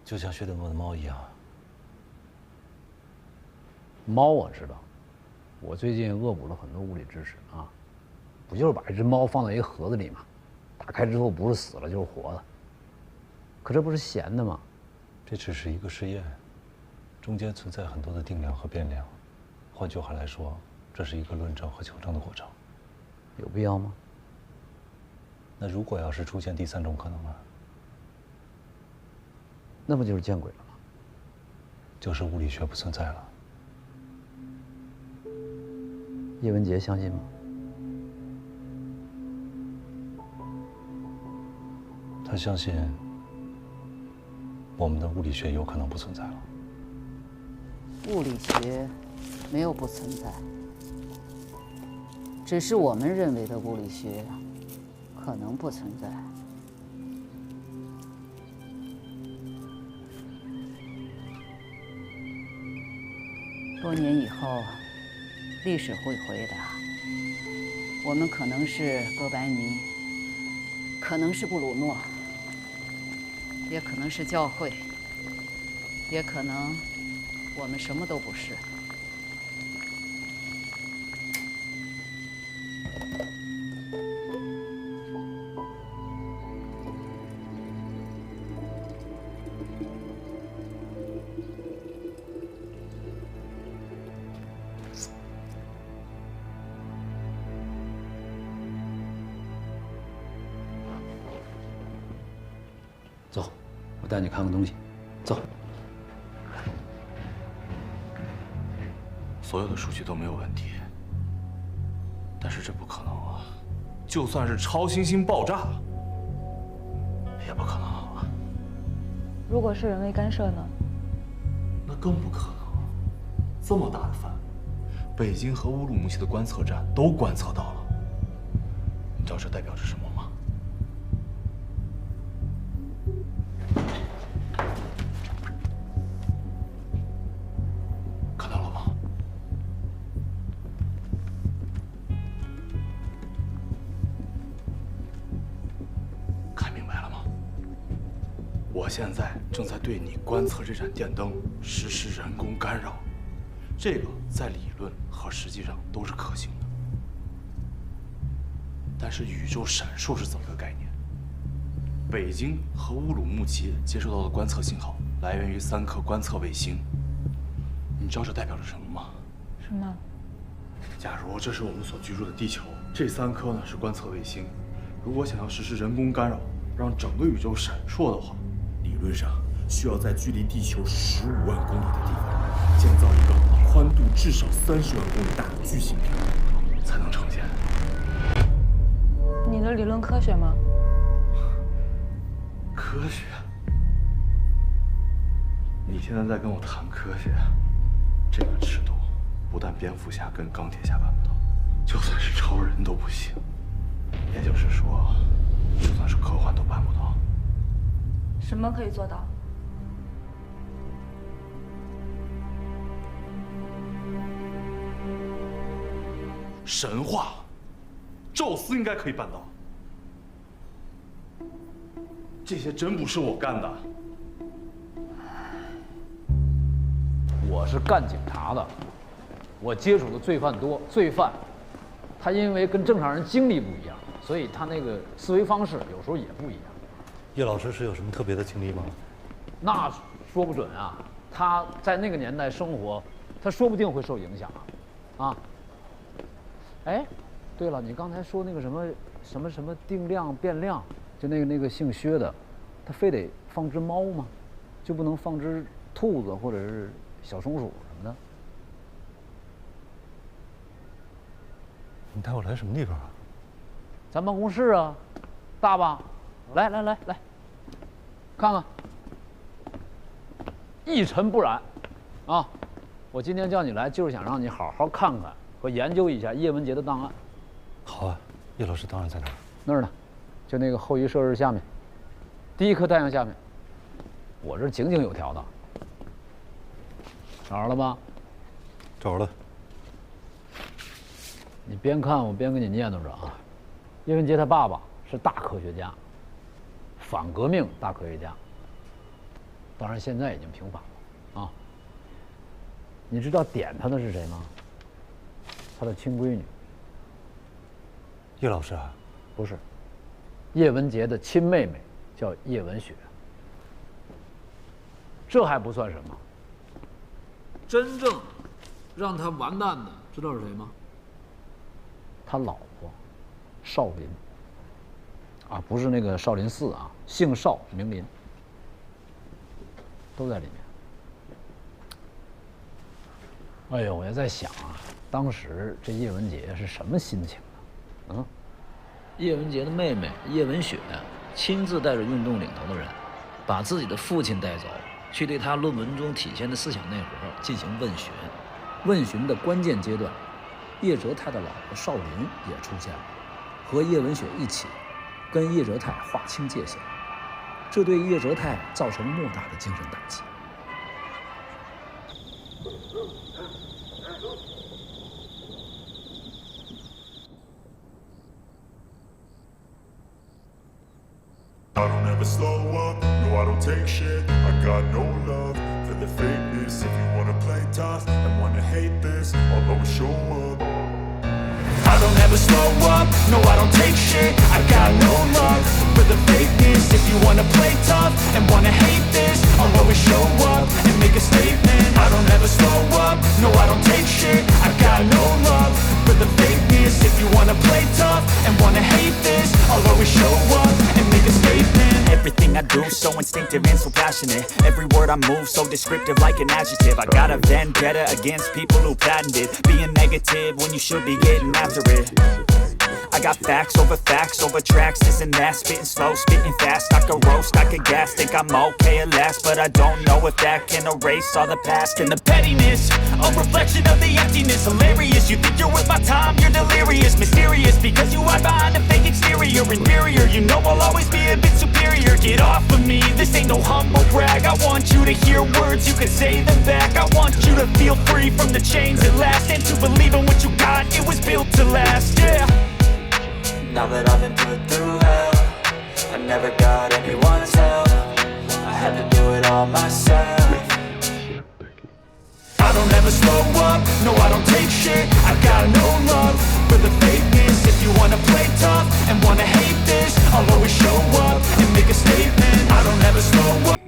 就像薛定谔的猫一样。猫我知道，我最近恶补了很多物理知识啊，不就是把一只猫放到一个盒子里吗？打开之后不是死了就是活的。可这不是闲的吗？这只是一个试验，中间存在很多的定量和变量。换句话来说，这是一个论证和求证的过程。有必要吗？那如果要是出现第3种可能呢？那不就是见鬼了吗？就是物理学不存在了。叶文洁相信吗？他相信我们的物理学有可能不存在了。物理学没有不存在，只是我们认为的物理学可能不存在。多年以后，历史会回答，我们可能是哥白尼，可能是布鲁诺，也可能是教会，也可能我们什么都不是。走，我带你看看东西。走。所有的数据都没有问题，但是这不可能啊！就算是超新星爆炸，也不可能啊！如果是人为干涉呢？那更不可能啊！这么大的范围，北京和乌鲁木齐的观测站都观测到了，你知道这代表着什么吗？看到了吗？看明白了吗？我现在正在对你观测这盏电灯实施人工干扰，这个在理论和实际上都是可行的。但是宇宙闪烁是怎么个概念？北京和乌鲁木齐接收到的观测信号来源于3颗观测卫星，你知道这代表着什么吗？什么？假如这是我们所居住的地球，这3颗呢是观测卫星，如果想要实施人工干扰，让整个宇宙闪烁的话，理论上需要在距离地球15万公里的地方建造一个宽度至少30万公里大的巨型屏，才能呈现。你的理论科学吗？科学？你现在在跟我谈科学？这个尺度，不但蝙蝠侠跟钢铁侠办不到，就算是超人都不行。也就是说，就算是科幻都办不到。什么可以做到？神话，宙斯应该可以办到。这些真不是我干的。我是干警察的，我接触的罪犯多，罪犯他因为跟正常人经历不一样，所以他那个思维方式有时候也不一样。叶老师是有什么特别的经历吗？那说不准啊，他在那个年代生活，他说不定会受影响啊。哎，对了，你刚才说那个什么定量变量，就那个姓薛的，他非得放只猫吗？就不能放只兔子或者是小松鼠什么的？你带我来什么地方啊？咱办公室啊，大吧？来，看看，一尘不染，啊！我今天叫你来，就是想让你好好看看和研究一下叶文洁的档案。好啊，叶老师档案在哪儿？那儿呢，就那个后羿射日下面，第一颗太阳下面。我这井井有条的，找着了吧？找着了。你边看我边给你念叨着啊。叶文洁他爸爸是大科学家，反革命大科学家。当然现在已经平反了啊。你知道点他的是谁吗？他的亲闺女。叶老师啊？不是，叶文洁的亲妹妹叫叶文雪。这还不算什么，真正让他完蛋的，知道是谁吗？他老婆少林，啊，不是那个少林寺啊，姓少名林，都在里面。哎呦，我也在想啊，当时这叶文洁是什么心情呢？嗯，叶文洁的妹妹叶文雪亲自带着运动领头的人，把自己的父亲带走，去对他论文中体现的思想内核进行问询。问询的关键阶段，叶哲泰的老婆少林也出现了，和叶文雪一起跟叶哲泰划清界限，这对叶哲泰造成莫大的精神打击。I don't ever slow up, no I don't take shit. I got no love for the fakeness. If you wanna play tough and wanna hate this, I'll always show up. I don't ever slow up, no I don't take shit. I got no love for the fakeness. If you wanna play tough and wanna hate this, I'll always show up and make a statement. I don't ever slow up, no I don't take shit. I got no love for the fakeness. If you wanna play tough and wanna hate this, I'll always show up and make a statement. Everything I do so instinctive and so passionate. Every word I move so descriptive like an adjective. I got a vendetta against people who patented being negative when you should be getting after it. I got facts over tracks, this and that. Spitting slow, spitting fast. I could roast, I could gas. Think I'm okay at last, but I don't know if that can erase all the past. And the pettiness, a reflection of the emptiness. Hilarious, you think you're worth my time, you're delirious. Mysterious, because you hide behind a fake exterior. Inferior, you know I'll always be a bit superior. Get off of me, this ain't no humble brag. I want you to hear words, you can say them back. I want you to feel free from the chains at last, and to believe in what you got, it was built to last, yeah. Now that I've been put through hell, I never got anyone's help. I had to do it all myself. I don't ever slow up, no I don't take shit. I got no love for the fakeness. If you wanna play tough and wanna hate this, I'll always show up and make a statement. I don't ever slow up.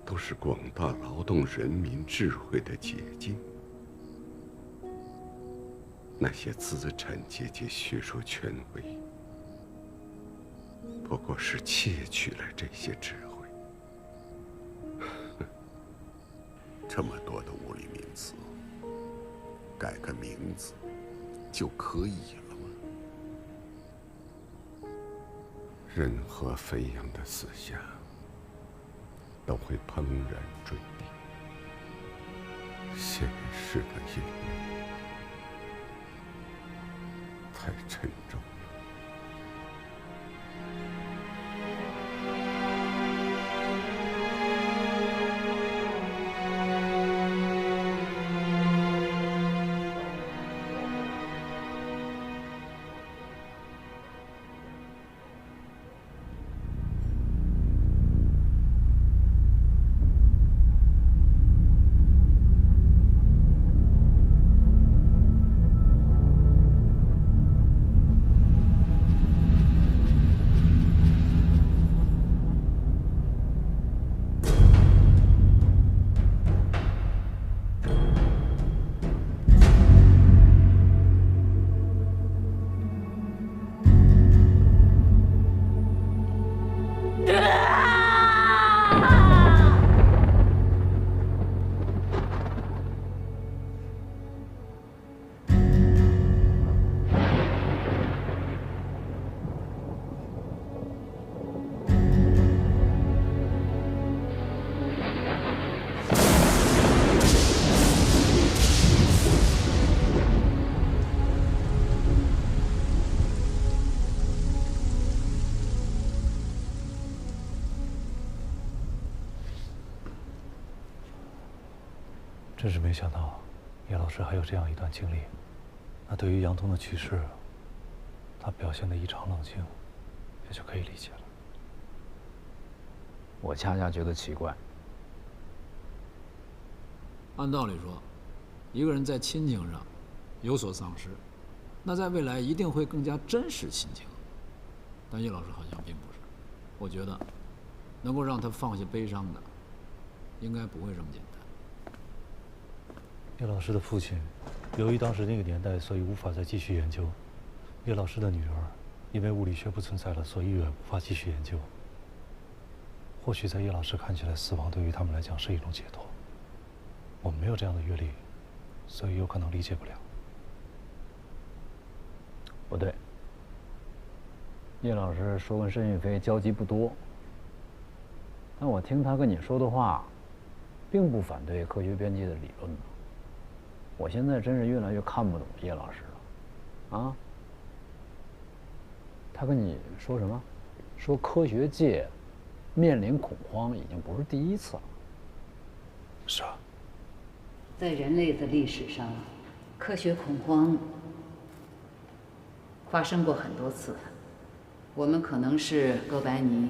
都是广大劳动人民智慧的结晶。那些资产阶级学说权威，不过是窃取了这些智慧。这么多的物理名词，改个名字就可以了吗？任何飞扬的思想都会怦然坠地，现实的引力太沉重了。真是没想到，叶老师还有这样一段经历。那对于杨东的去世，他表现得异常冷静，也就可以理解了。我恰恰觉得奇怪。按道理说，一个人在亲情上有所丧失，那在未来一定会更加珍视亲情。但叶老师好像并不是。我觉得，能够让他放下悲伤的，应该不会这么简单。叶老师的父亲，由于当时那个年代，所以无法再继续研究。叶老师的女儿，因为物理学不存在了，所以也无法继续研究。或许在叶老师看起来，死亡对于他们来讲是一种解脱。我们没有这样的阅历，所以有可能理解不了。不对，叶老师说跟申玉飞交集不多，但我听他跟你说的话，并不反对科学边界的理论呢。我现在真是越来越看不懂叶老师了，啊？他跟你说什么？说科学界面临恐慌已经不是第一次了。是啊。在人类的历史上，科学恐慌发生过很多次。我们可能是哥白尼，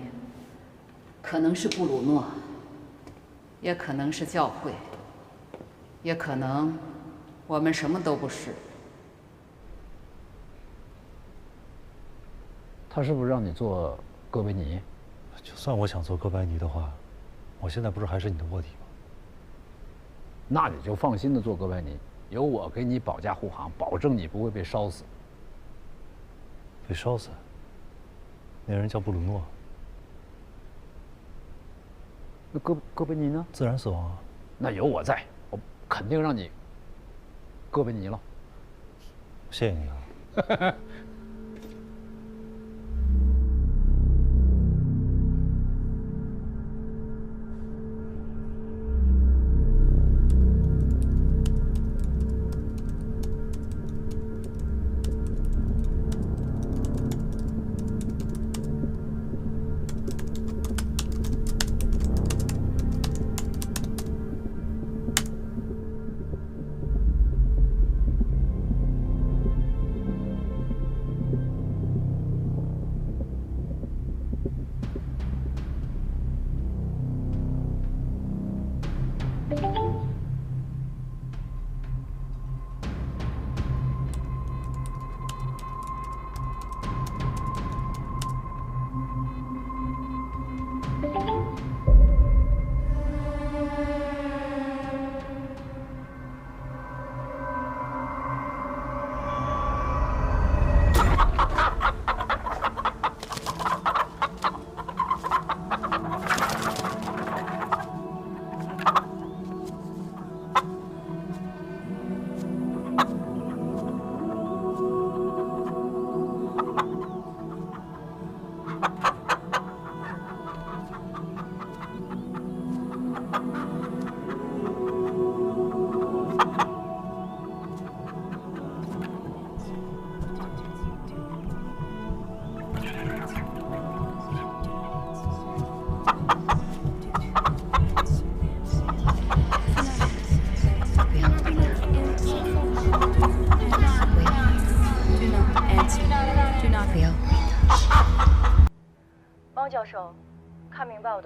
可能是布鲁诺，也可能是教会，也可能我们什么都不是。他是不是让你做哥白尼？就算我想做哥白尼的话，我现在不是还是你的卧底吗？那你就放心的做哥白尼，有我给你保驾护航，保证你不会被烧死。被烧死？那人叫布鲁诺。那哥白尼呢？自然死亡啊。那有我在，我肯定让你哥白尼了。谢谢你啊。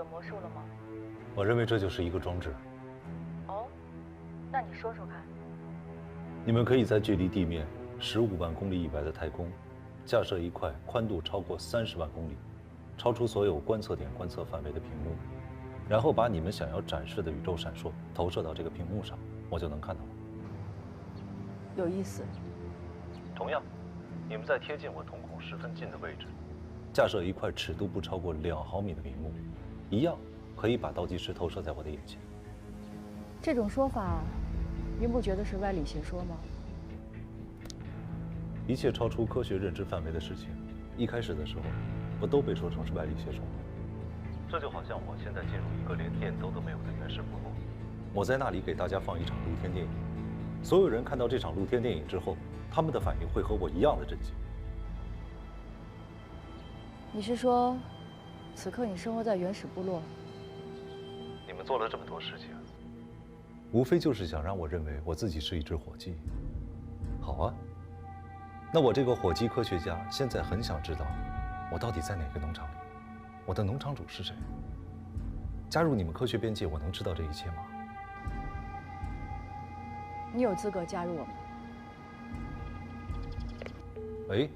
的魔术了吗？我认为这就是一个装置。哦，那你说说看。你们可以在距离地面15万公里以外的太空，架设一块宽度超过30万公里、超出所有观测点观测范围的屏幕，然后把你们想要展示的宇宙闪烁投射到这个屏幕上，我就能看到了。有意思。同样，你们在贴近我瞳孔十分近的位置，架设一块尺度不超过2毫米的屏幕，一样可以把倒计时投射在我的眼前。这种说法，您不觉得是歪理邪说吗？一切超出科学认知范围的事情，一开始的时候，不都被说成是歪理邪说吗？这就好像我现在进入一个连电灯都没有的原始部落，我在那里给大家放一场露天电影，所有人看到这场露天电影之后，他们的反应会和我一样的震惊。你是说，此刻你生活在原始部落？你们做了这么多事情，无非就是想让我认为我自己是一只火鸡。好啊，那我这个火鸡科学家现在很想知道，我到底在哪个农场里？我的农场主是谁？加入你们科学边界，我能知道这一切吗？你有资格加入我们。喂？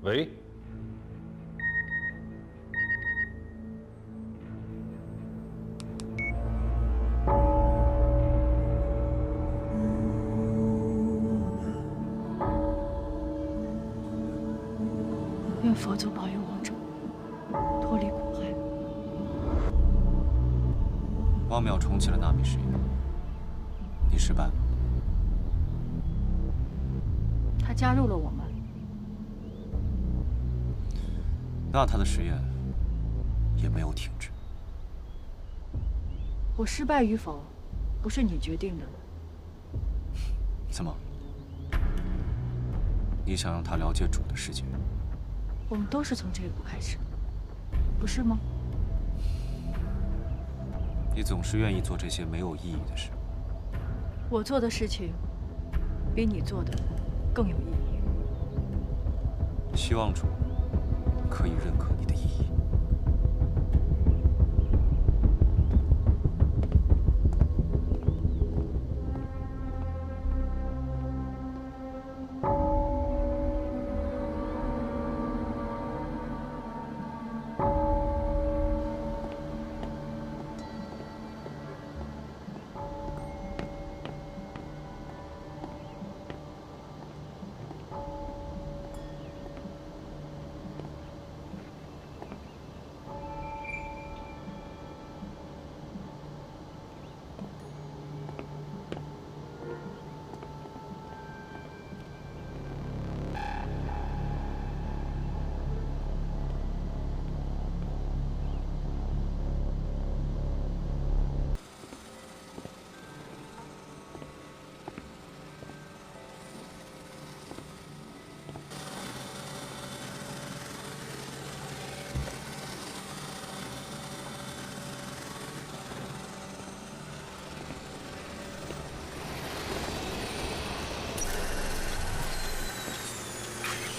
喂？愿佛祖保佑王者脱离苦海。汪淼重启了纳米实验，你失败了。他加入了我们。那他的实验也没有停止。我失败与否，不是你决定的。怎么？你想让他了解主的世界？我们都是从这一步开始，不是吗？你总是愿意做这些没有意义的事。我做的事情，比你做的更有意义。希望主可以认可你的意义。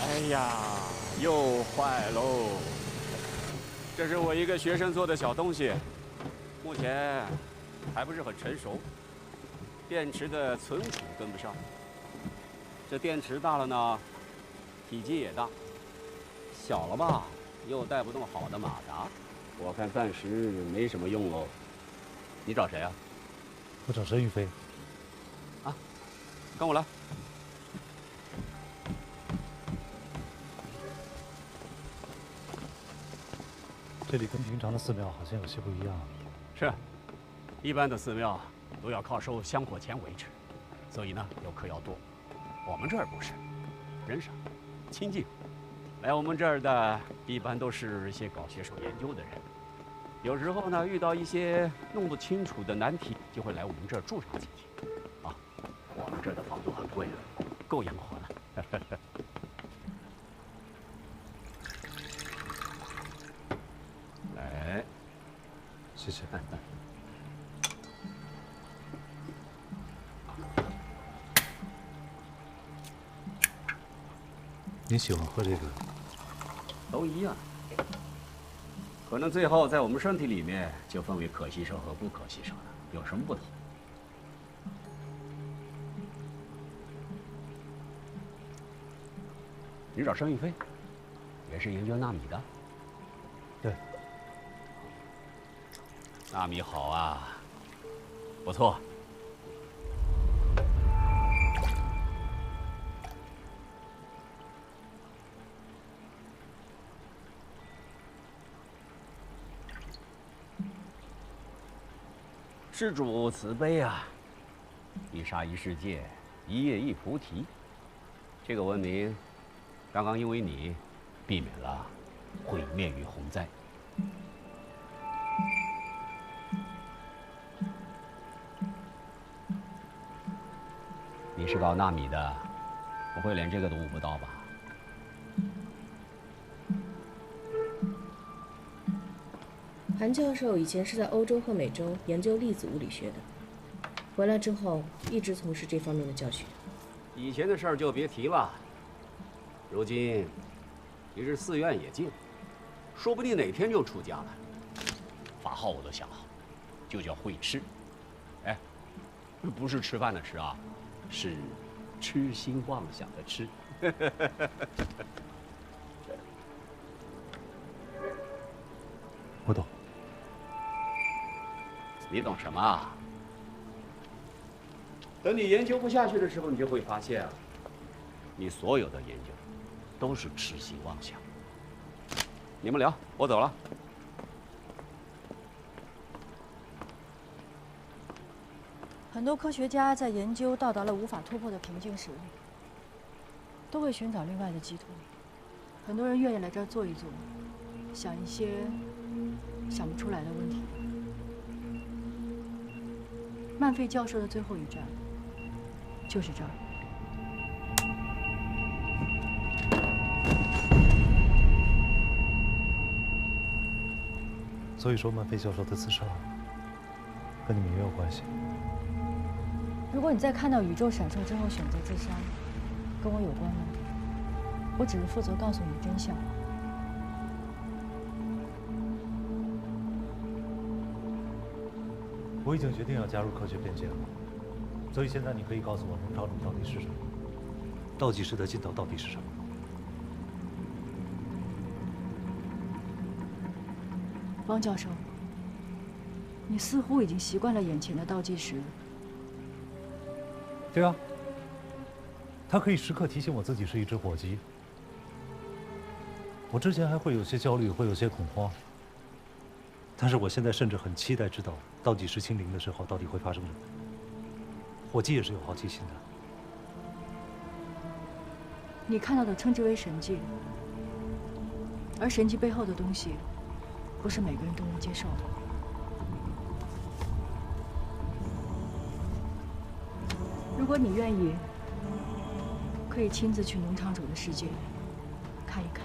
哎呀，又坏喽！这是我一个学生做的小东西，目前还不是很成熟，电池的存储跟不上。这电池大了呢，体积也大；小了吧，又带不动好的马达。我看暂时没什么用喽。你找谁啊？我找沈宇飞。啊，跟我来。这里跟平常的寺庙好像有些不一样。是，一般的寺庙都要靠收香火钱维持，所以呢游客要多。我们这儿不是，人少，清静。来我们这儿的一般都是一些搞学术研究的人，有时候呢遇到一些弄不清楚的难题，就会来我们这儿住上几天。啊，我们这儿的房租很贵的，够养活了。来，谢谢。你喜欢喝这个？都一样。可能最后在我们身体里面就分为可吸收和不可吸收了，有什么不同？你找申玉飞，也是研究纳米的。对。纳米好啊，不错。施主慈悲啊！一沙一世界，一叶一菩提。这个文明，刚刚因为你，避免了毁灭与洪灾。你是搞纳米的，不会连这个都悟不到吧？韩教授以前是在欧洲和美洲研究粒子物理学的，回来之后一直从事这方面的教学。以前的事儿就别提了。如今，离这寺院也近，说不定哪天就出家了。法号我都想好，就叫慧痴。哎，不是吃饭的吃啊，是痴心妄想的痴。我懂。你懂什么啊？等你研究不下去的时候，你就会发现，你所有的研究都是痴心妄想。你们聊，我走了。很多科学家在研究到达了无法突破的瓶颈时，都会寻找另外的寄托。很多人愿意来这儿坐一坐，想一些想不出来的问题。曼菲教授的最后一站就是这儿。所以说，曼菲教授的自杀跟你们也有关系。如果你在看到宇宙闪烁之后选择自杀，跟我有关吗？我只是负责告诉你真相。我已经决定要加入科学边界了，所以现在你可以告诉我农场主到底是什么，倒计时的尽头到底是什么？汪教授，你似乎已经习惯了眼前的倒计时。对啊，它可以时刻提醒我自己是一只火鸡。我之前还会有些焦虑，会有些恐慌。但是我现在甚至很期待知道倒计时清零的时候到底会发生什么。火鸡也是有好奇心的。你看到的称之为神迹，而神迹背后的东西，不是每个人都能接受的。如果你愿意，可以亲自去农场主的世界看一看。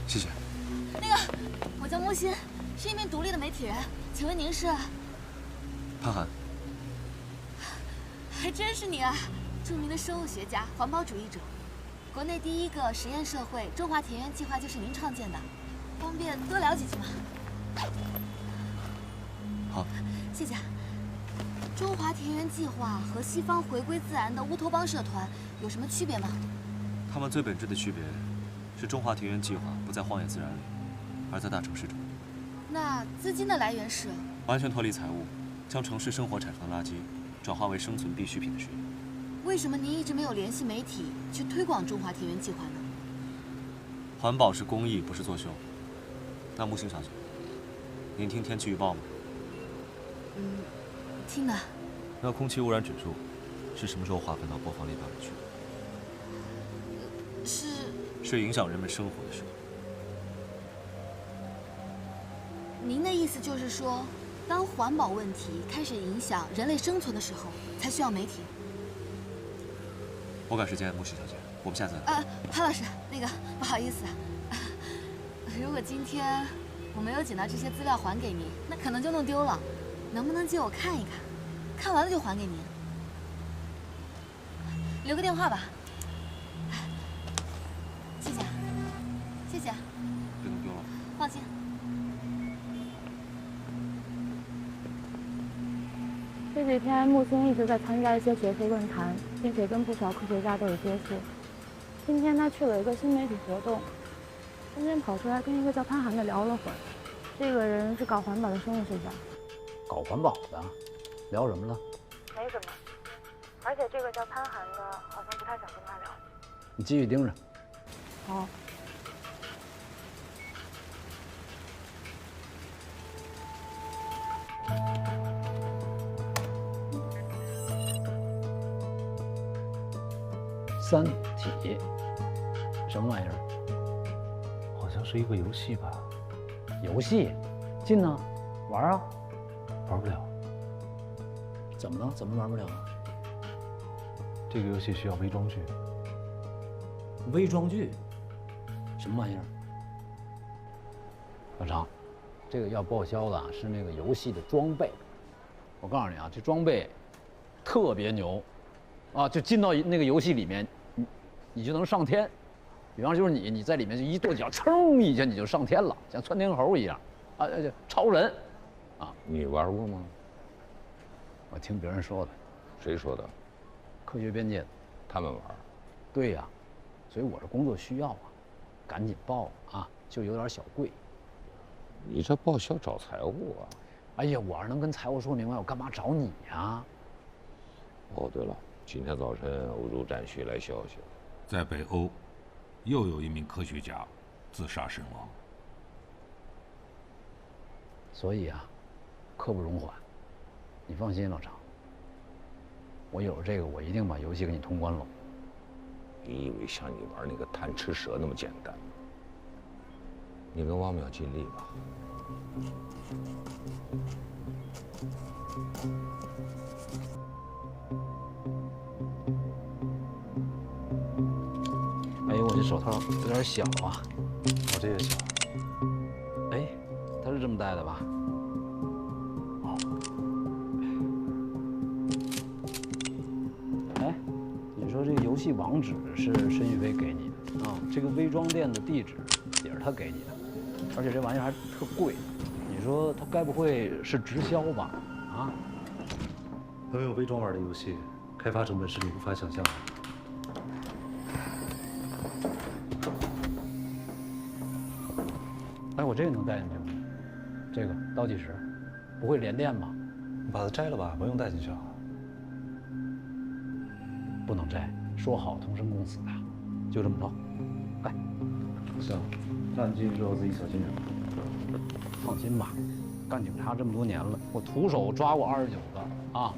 谢谢。那个，我叫木心，是一名独立的媒体人，请问您是？潘寒。还真是你啊！著名的生物学家、环保主义者，国内第一个实验社会——中华田园计划就是您创建的，方便多聊几句吗？好。谢谢。中华田园计划和西方回归自然的乌托邦社团有什么区别吗？它们最本质的区别是中华田园计划不在荒野自然里，而在大城市中。那资金的来源是？完全脱离财务，将城市生活产生的垃圾转化为生存必需品的事业。为什么您一直没有联系媒体去推广中华田园计划呢？环保是公益，不是作秀。那木星小姐，您听天气预报吗？听的。那空气污染指数是什么时候划分到播放列表里去的？是影响人们生活的事。您的意思就是说，当环保问题开始影响人类生存的时候，才需要媒体？我赶时间，木星小姐，我们下次。潘老师，那个不好意思，如果今天我没有捡到这些资料还给您，那可能就弄丢了。能不能借我看一看？看完了就还给您。留个电话吧。谢谢，谢谢。别弄丢了。放心。这几天木星一直在参加一些学术论坛，并且跟不少科学家都有接触。今天他去了一个新媒体活动，中间跑出来跟一个叫潘寒的聊了会儿。这个人是搞环保的生物学家。搞环保的，聊什么了？没什么，而且这个叫潘寒的好像不太想跟他聊。你继续盯着。好。三体，什么玩意儿？好像是一个游戏吧？游戏，进呢，玩啊。玩不了。怎么了？怎么玩不了啊？这个游戏需要微装具。微装具？什么玩意儿？老张，这个要报销的是那个游戏的装备。我告诉你啊，这装备特别牛，啊，就进到那个游戏里面，你就能上天。比方就是你在里面就一跺脚，噌一下你就上天了，像窜天猴一样，啊，超人。啊，你玩过吗？我听别人说的。谁说的？科学边界的。他们玩。对呀，所以我这工作需要啊，赶紧报啊，就有点小贵。你这报销找财务啊？哎呀，我要能跟财务说明白，我干嘛找你呀？哦，对了，今天早晨欧洲战区来消息，在北欧，又有一名科学家自杀身亡。所以啊，刻不容缓。你放心，老张，我有了这个，我一定把游戏给你通关了。你以为像你玩那个贪吃蛇那么简单？你跟汪淼尽力吧。哎呦，我这手套有点小啊。我这也小。哎，它是这么戴的吧？哦。哎，你说这个游戏网址是申玉飞给你的啊？这个微装店的地址也是他给你的，而且这玩意儿还特贵。你说他该不会是直销吧？啊？能用微装玩的游戏，开发成本是你无法想象的。哎，我这个能带进去吗？这个倒计时，不会连电吧？你把它摘了吧，不用带进去了。不能摘，说好同生共死的，就这么着。来，行，让你进去之后自己小心点。放心吧，干警察这么多年了，我徒手抓过29个啊，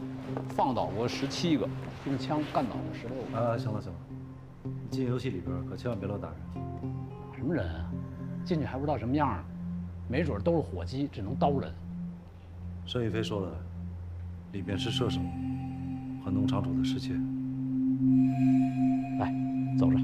放倒过17个，用枪干倒过16个。啊，行了行了，你进游戏里边可千万别乱打人。打什么人啊？进去还不知道什么样，没准都是火鸡，只能刀人。申玉飞说了，里面是射手和农场主的世界。来，走着。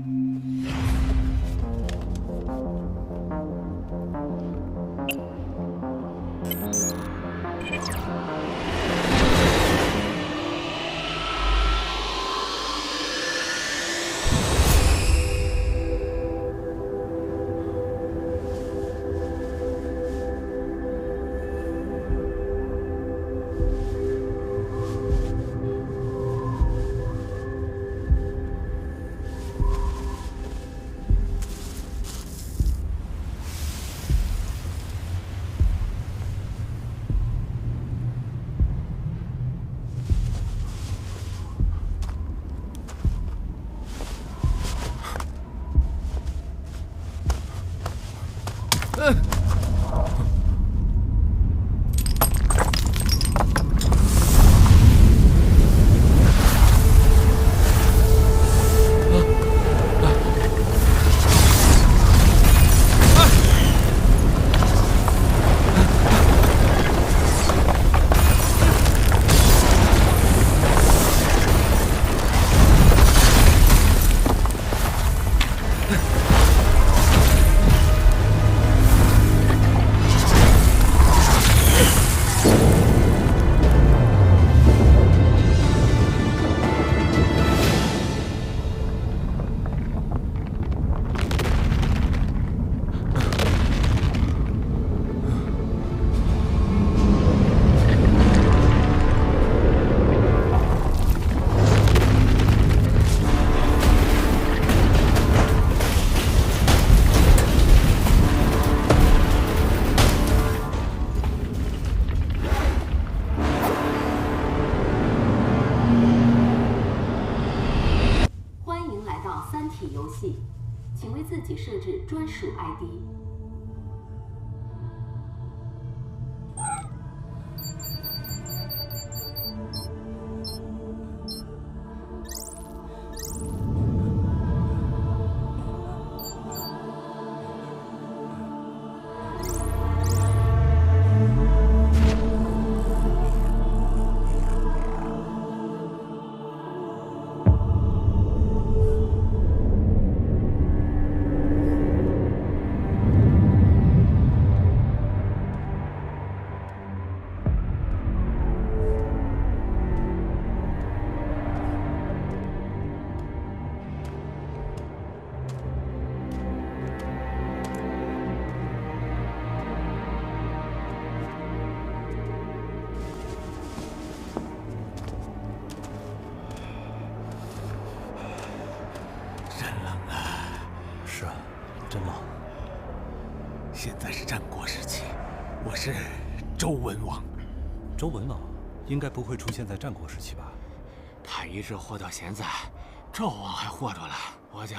请为自己设置专属 ID。现在是战国时期，我是周文王。周文王应该不会出现在战国时期吧？他一直活到现在，纣王还活着了。我叫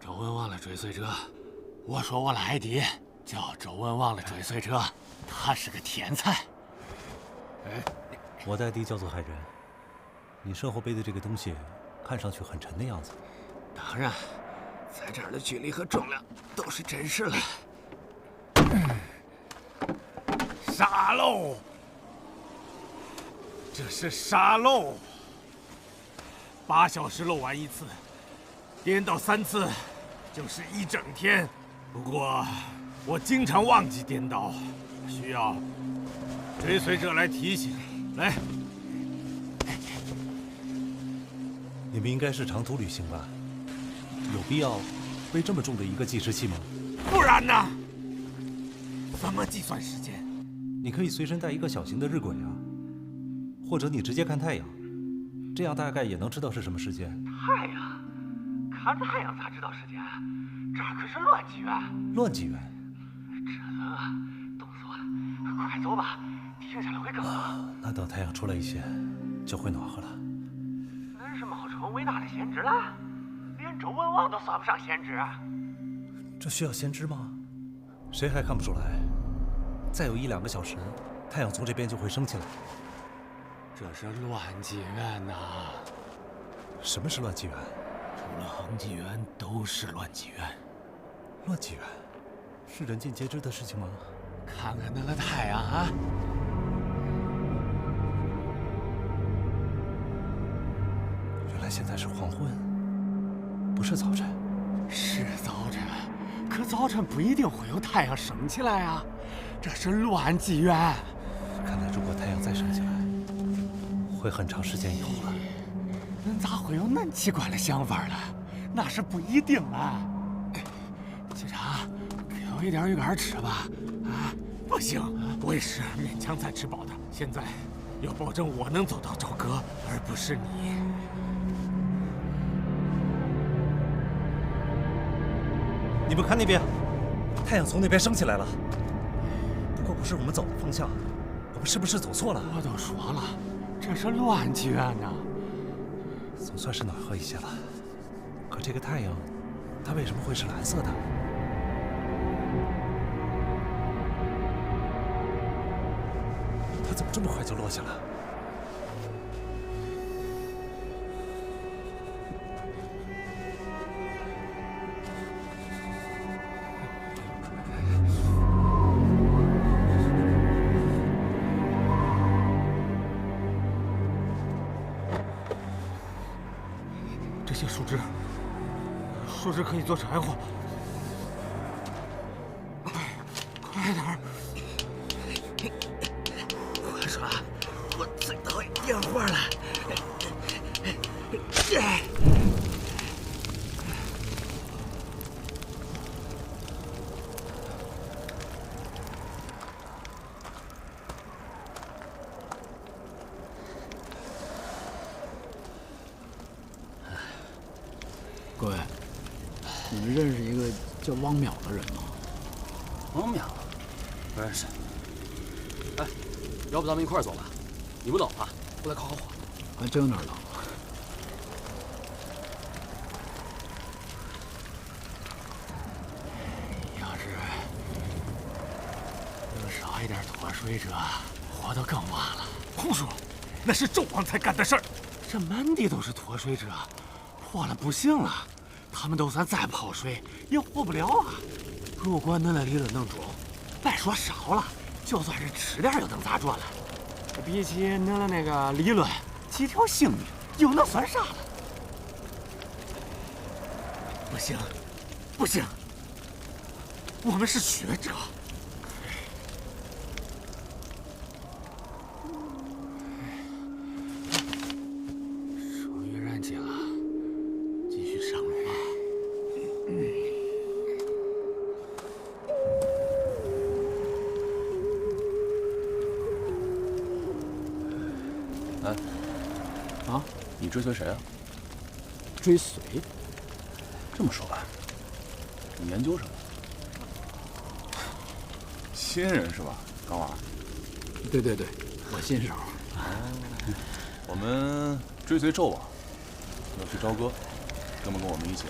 周文王的追随者。我说我的 ID 叫周文王的追随者，他是个天才。我的 ID 叫做海人。你身后背的这个东西，看上去很沉的样子。当然，在这儿的距离和重量都是真实的。沙漏，这是沙漏。8小时漏完一次，颠倒3次，就是1整天。不过我经常忘记颠倒，需要追随者来提醒。来，你们应该是长途旅行吧？有必要背这么重的一个计时器吗？不然呢？怎么计算时间？你可以随身带一个小型的日晷啊，或者你直接看太阳，这样大概也能知道是什么时间。太阳，看太阳咋知道时间？这可是乱纪元。乱纪元？这冷啊，冻死我了！快走吧，停下来会更冷。那等太阳出来一些，就会暖和了。恁是冒充伟大的先知了？连周文王都算不上先知。这需要先知吗？谁还看不出来？再有1-2个小时，太阳从这边就会升起来。这是乱纪元呐！什么是乱纪元？除了恒纪元，都是乱纪元。乱纪元是人尽皆知的事情吗？看看那个太阳啊！原来现在是黄昏，不是早晨。是早晨，可早晨不一定会有太阳升起来啊！这是乱纪元。看来如果太阳再升起来，会很长时间以后了。恁咋会有恁奇怪的想法呢？那是不一定啊。局长，给我一点鱼干吃吧。啊，不行，我也是勉强才吃饱的。现在要保证我能走到朝歌，而不是你。你们看那边，太阳从那边升起来了。不过不是我们走的方向，我们是不是走错了？我都说了，这是乱纪元呐。总算是暖和一些了。可这个太阳，它为什么会是蓝色的？怎么这么快就落下了？这些树枝可以做柴火。快点儿！我说，我最讨厌电话了。各位，你们认识一个叫汪淼的人吗？汪淼，不认识。哎，要不咱们一块儿走吧？你不冷啊？过来烤烤火。还真有点冷。要是能少一点脱水者，活得更晚了。胡说，那是纣王才干的事儿。这满地都是脱水者，活了不行了。他们就算再泡水，也活不了啊。如果恁的理论能中，别说烧了，就算是吃点又能咋着了？比起恁的那个理论，几条性命又能算啥了？不行，不行，我们是学者。终于燃尽了，继续上路吧。哎，啊，你追随谁啊？追随？这么说吧，你研究什么？新人是吧，刚娃？对，我新手。我们追随纣王，要去朝歌，哥们跟我们一起。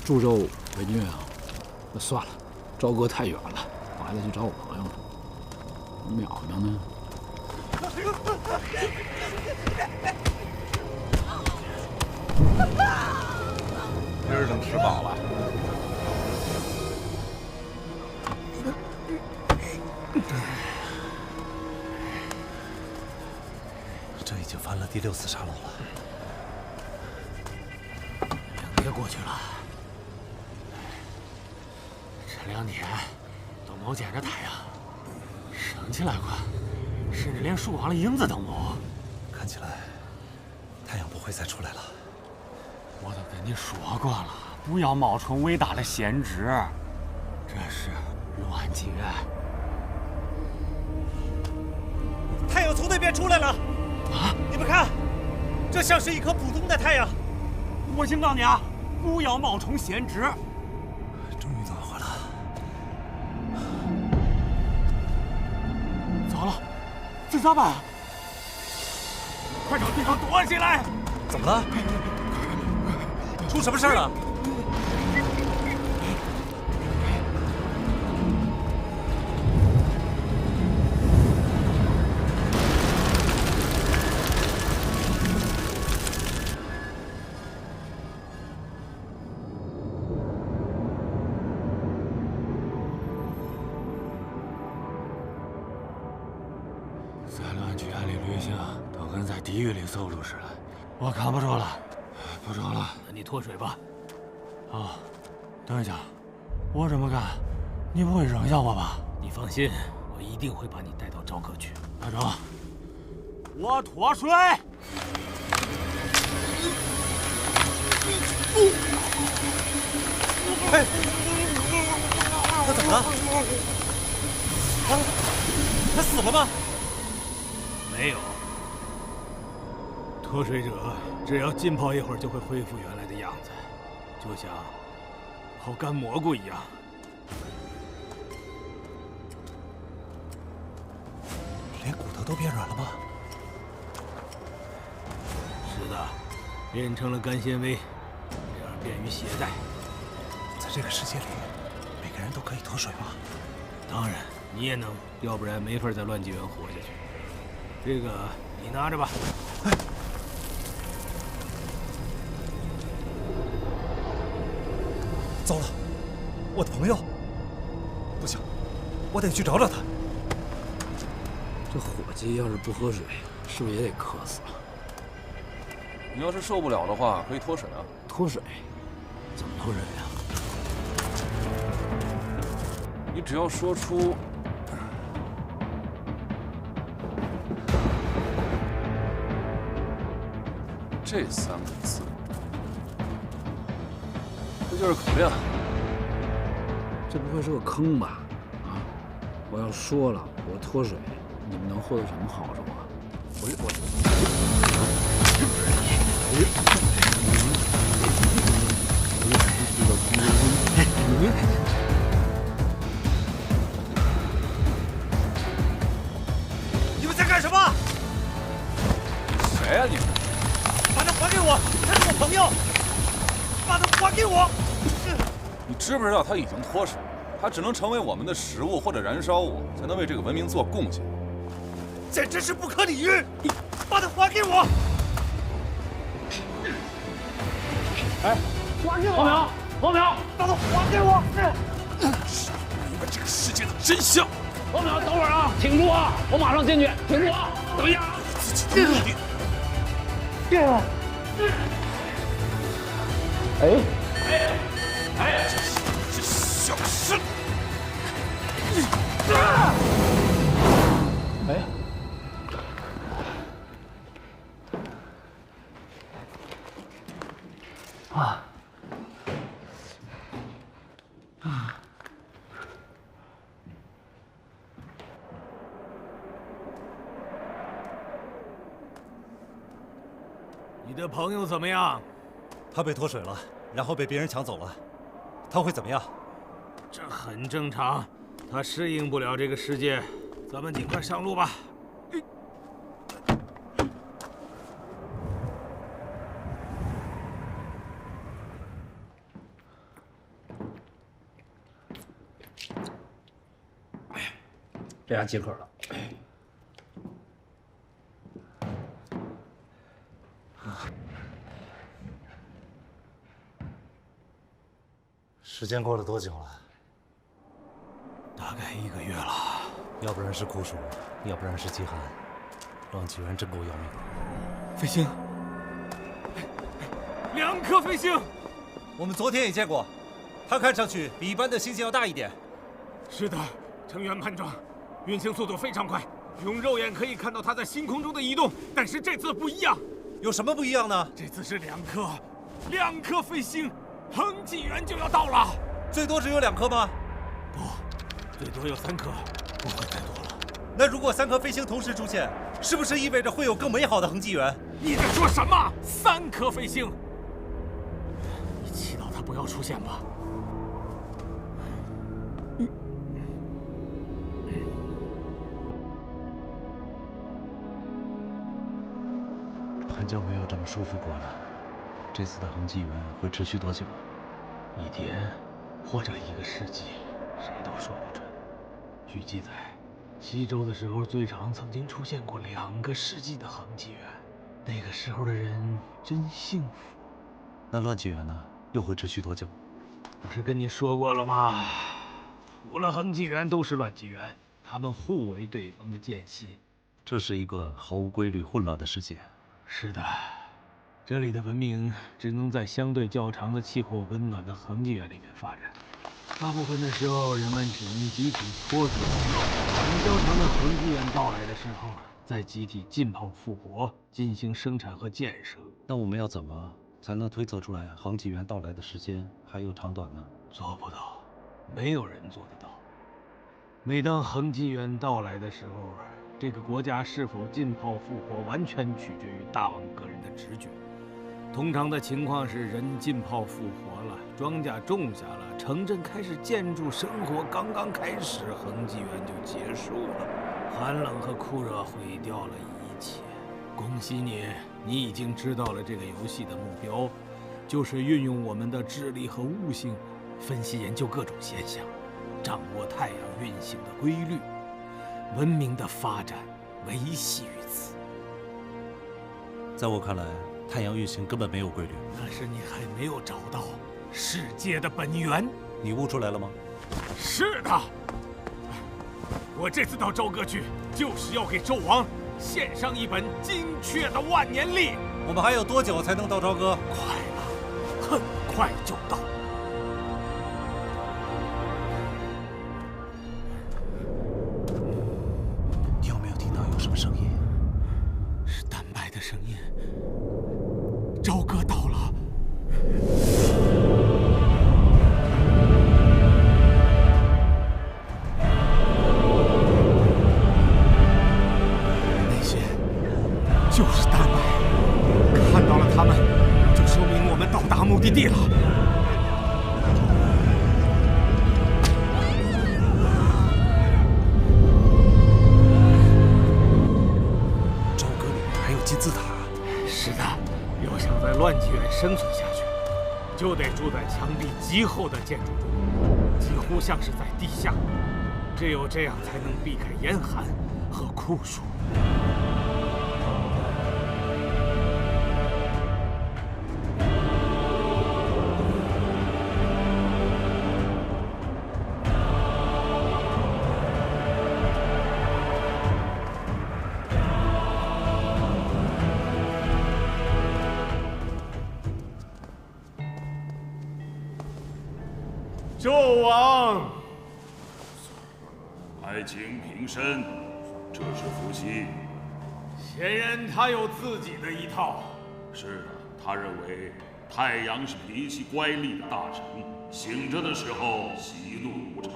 助纣为虐啊？那算了，朝歌太远了，我还得去找我朋友呢。淼淼呢？今儿能吃饱了。这已经翻了第6次沙漏了。2天过去了，这2天都没见着太阳，升起来过，甚至连树上的影子都没。看起来太阳不会再出来了。我都跟你说过了，不要冒充伟大的先知，这是乱纪元。太阳从那边出来了！啊！你们看，这像是一颗普通的太阳。我警告你啊，不要冒充先知。终于暖和了。糟了，这咋办啊？快找地方躲起来！怎么了？出什么事了？在乱纪元里旅行，都跟在地狱里走路似的。我扛不住了，不走了。那你脱水吧。啊，等一下，我这么干，你不会扔下我吧？你放心，我一定会把你带到朝歌去。大周，我脱水。哎，他怎么了？啊，他死了吗？没有。脱水者只要浸泡一会儿就会恢复原来的样子，就像泡干蘑菇一样。连骨头都变软了吗？是的，变成了干纤维，这样便于携带。在这个世界里，每个人都可以脱水吗？当然。你也能，要不然没法在乱纪元活下去。这个你拿着吧。糟了，我的朋友！不行，我得去找找他。这伙计要是不喝水，是不是也得渴死了？你要是受不了的话，可以脱水啊。脱水？怎么脱水啊？你只要说出这3个字，这就是口令。这不会是个坑吧？啊！我要说了，我脱水，你们能获得什么好处啊？你们在干什么？谁呀你们？把他还给我，他是我朋友。把他还给我。你知不知道他已经脱水？他只能成为我们的食物或者燃烧物，才能为这个文明做贡献。简直是不可理喻！把他还给我！哎，还给我！黄淼，把他还给我！明白这个世界的真相。黄淼，等会儿啊，挺住啊，我马上进去，挺住啊，等一下。自己的目的。哎，这小事。哎。你的朋友怎么样？他被脱水了，然后被别人抢走了。他会怎么样？这很正常，他适应不了这个世界。咱们尽快上路吧。这下解渴了。时间过了多久了？大概1个月了。要不然是酷暑，要不然是饥寒，乱纪元真够要命的。飞星，2颗飞星。我们昨天也见过，它看上去比一般的星星要大一点。是的，成员判断，运行速度非常快，用肉眼可以看到它在星空中的移动。但是这次不一样。有什么不一样呢？这次是2颗飞星，恒纪元就要到了。最多只有2颗吗？不，最多有3颗，不会再多了。那如果3颗飞星同时出现，是不是意味着会有更美好的恒纪元？你在说什么？3颗飞星？你祈祷它不要出现吧。很久没有这么舒服过了。这次的恒纪元会持续多久？1天，或者1个世纪，谁都说不准。据记载，西周的时候最长曾经出现过2个世纪的恒纪元，那个时候的人真幸福。那乱纪元呢？又会持续多久？不是跟你说过了吗？除了恒纪元都是乱纪元，他们互为对方的间隙。这是一个毫无规律、混乱的世界。是的，这里的文明只能在相对较长的气候温暖的恒纪元里面发展。大部分的时候，人们只能集体脱水；等较长的恒纪元到来的时候，再集体浸泡复活，进行生产和建设。那我们要怎么才能推测出来恒纪元到来的时间还有长短呢？做不到，没有人做得到。每当恒纪元到来的时候，这个国家是否浸泡复活，完全取决于大王个人的直觉。通常的情况是，人浸泡复活了，庄稼种下了，城镇开始建筑，生活刚刚开始，恒纪元就结束了。寒冷和酷热毁掉了一切。恭喜你，你已经知道了这个游戏的目标，就是运用我们的智力和悟性，分析研究各种现象。掌握太阳运行的规律，文明的发展维系于此。在我看来，太阳运行根本没有规律。那是你还没有找到世界的本源。你悟出来了吗？是的，我这次到朝歌去，就是要给纣王献上一本精确的万年历。我们还有多久才能到朝歌？快了，很快就到。你有没有听到有什么声音？是蛋白的声音。朝歌到了。那些就是蛋白，看到了它们，就说明我们到达目的地了。朝歌里面还有金字塔。是的，要想在乱纪元生存下去，就得住在墙壁极厚的建筑中，几乎像是在地下。只有这样才能避开严寒和酷暑。纣王，爱卿平身，这是伏羲。贤人他有自己的一套。是的，他认为太阳是脾气乖戾的大臣，醒着的时候喜怒无常，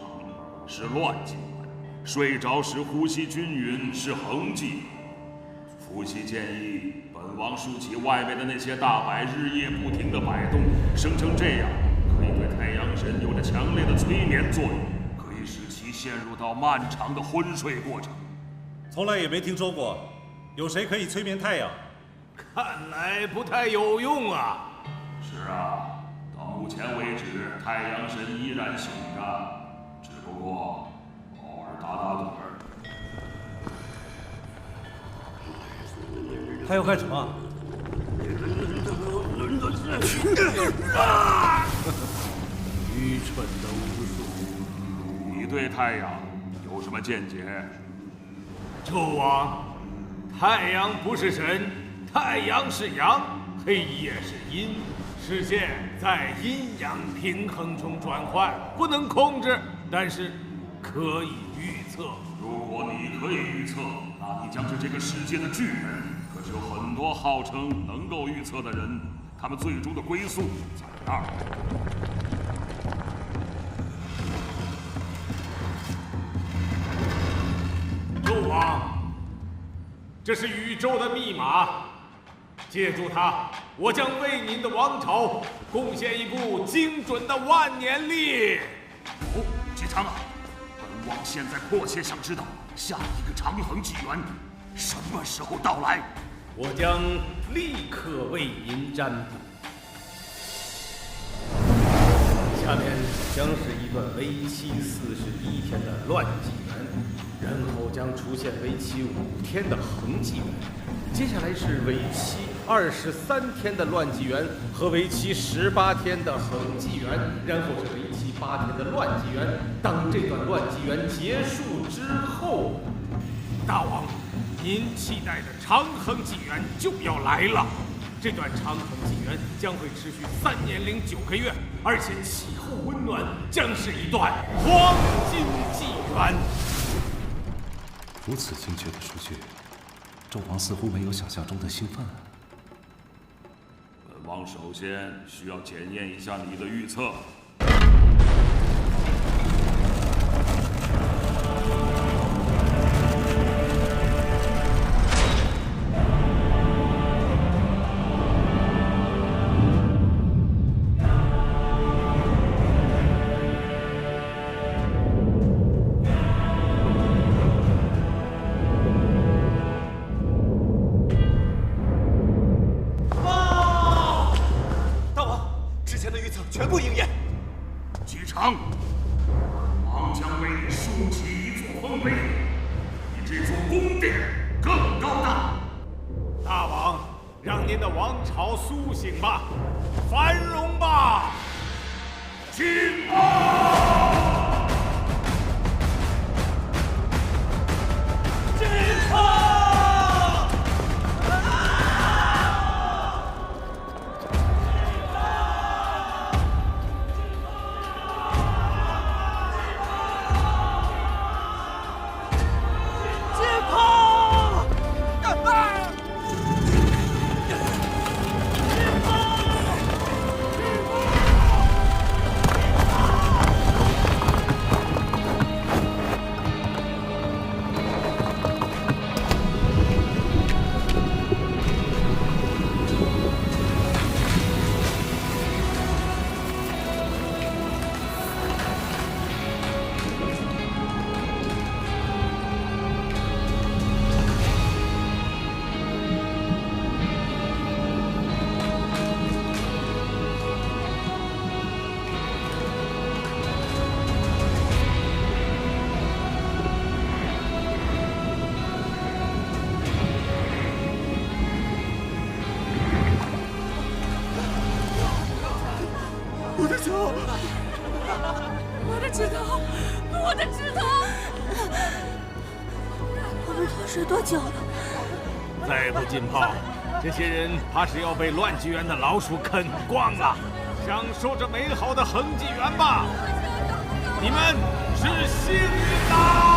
是乱纪元；睡着时呼吸均匀，是恒纪元。伏羲建议本王竖起外面的那些大摆，日夜不停地摆动，生成这样。可以对太阳神有着强烈的催眠作用，可以使其陷入到漫长的昏睡过程。从来也没听说过，有谁可以催眠太阳？看来不太有用啊。是啊，到目前为止，太阳神依然醒着，只不过偶尔打打盹儿。他要干什么？愚蠢的巫术！你对太阳有什么见解？纣王，太阳不是神，太阳是阳，黑夜是阴，世界在阴阳平衡中转换，不能控制，但是可以预测。如果你可以预测，那你将是这个世界的巨人。可是有很多号称能够预测的人，他们最终的归宿在那儿。纣王，这是宇宙的密码，借助它，我将为您的王朝贡献一部精准的万年历。哦，姬昌啊，本王现在迫切想知道下一个长恒纪元什么时候到来。我将立刻为您占卜。下面将是一段为期41天的乱纪元，然后将出现为期5天的恒纪元，接下来是为期23天的乱纪元和为期18天的恒纪元，然后是为期8天的乱纪元。当这段乱纪元结束之后，大王，您期待的长恒纪元就要来了。这段长恒纪元将会持续3年09个月，而且气候温暖，将是一段黄金纪元。如此精确的数据，纣王似乎没有想象中的兴奋。本王首先需要检验一下你的预测。全部应验。姬昌，本王将为你竖起一座丰碑，比这座宫殿更高大。大王，让您的王朝苏醒吧，繁荣吧！进报！进报！ 我的脚，我的指头，我的指头！我们脱水多久了？再不进炮，这些人怕是要被乱纪元的老鼠啃光了。享受着美好的恒纪元吧，你们是幸运的。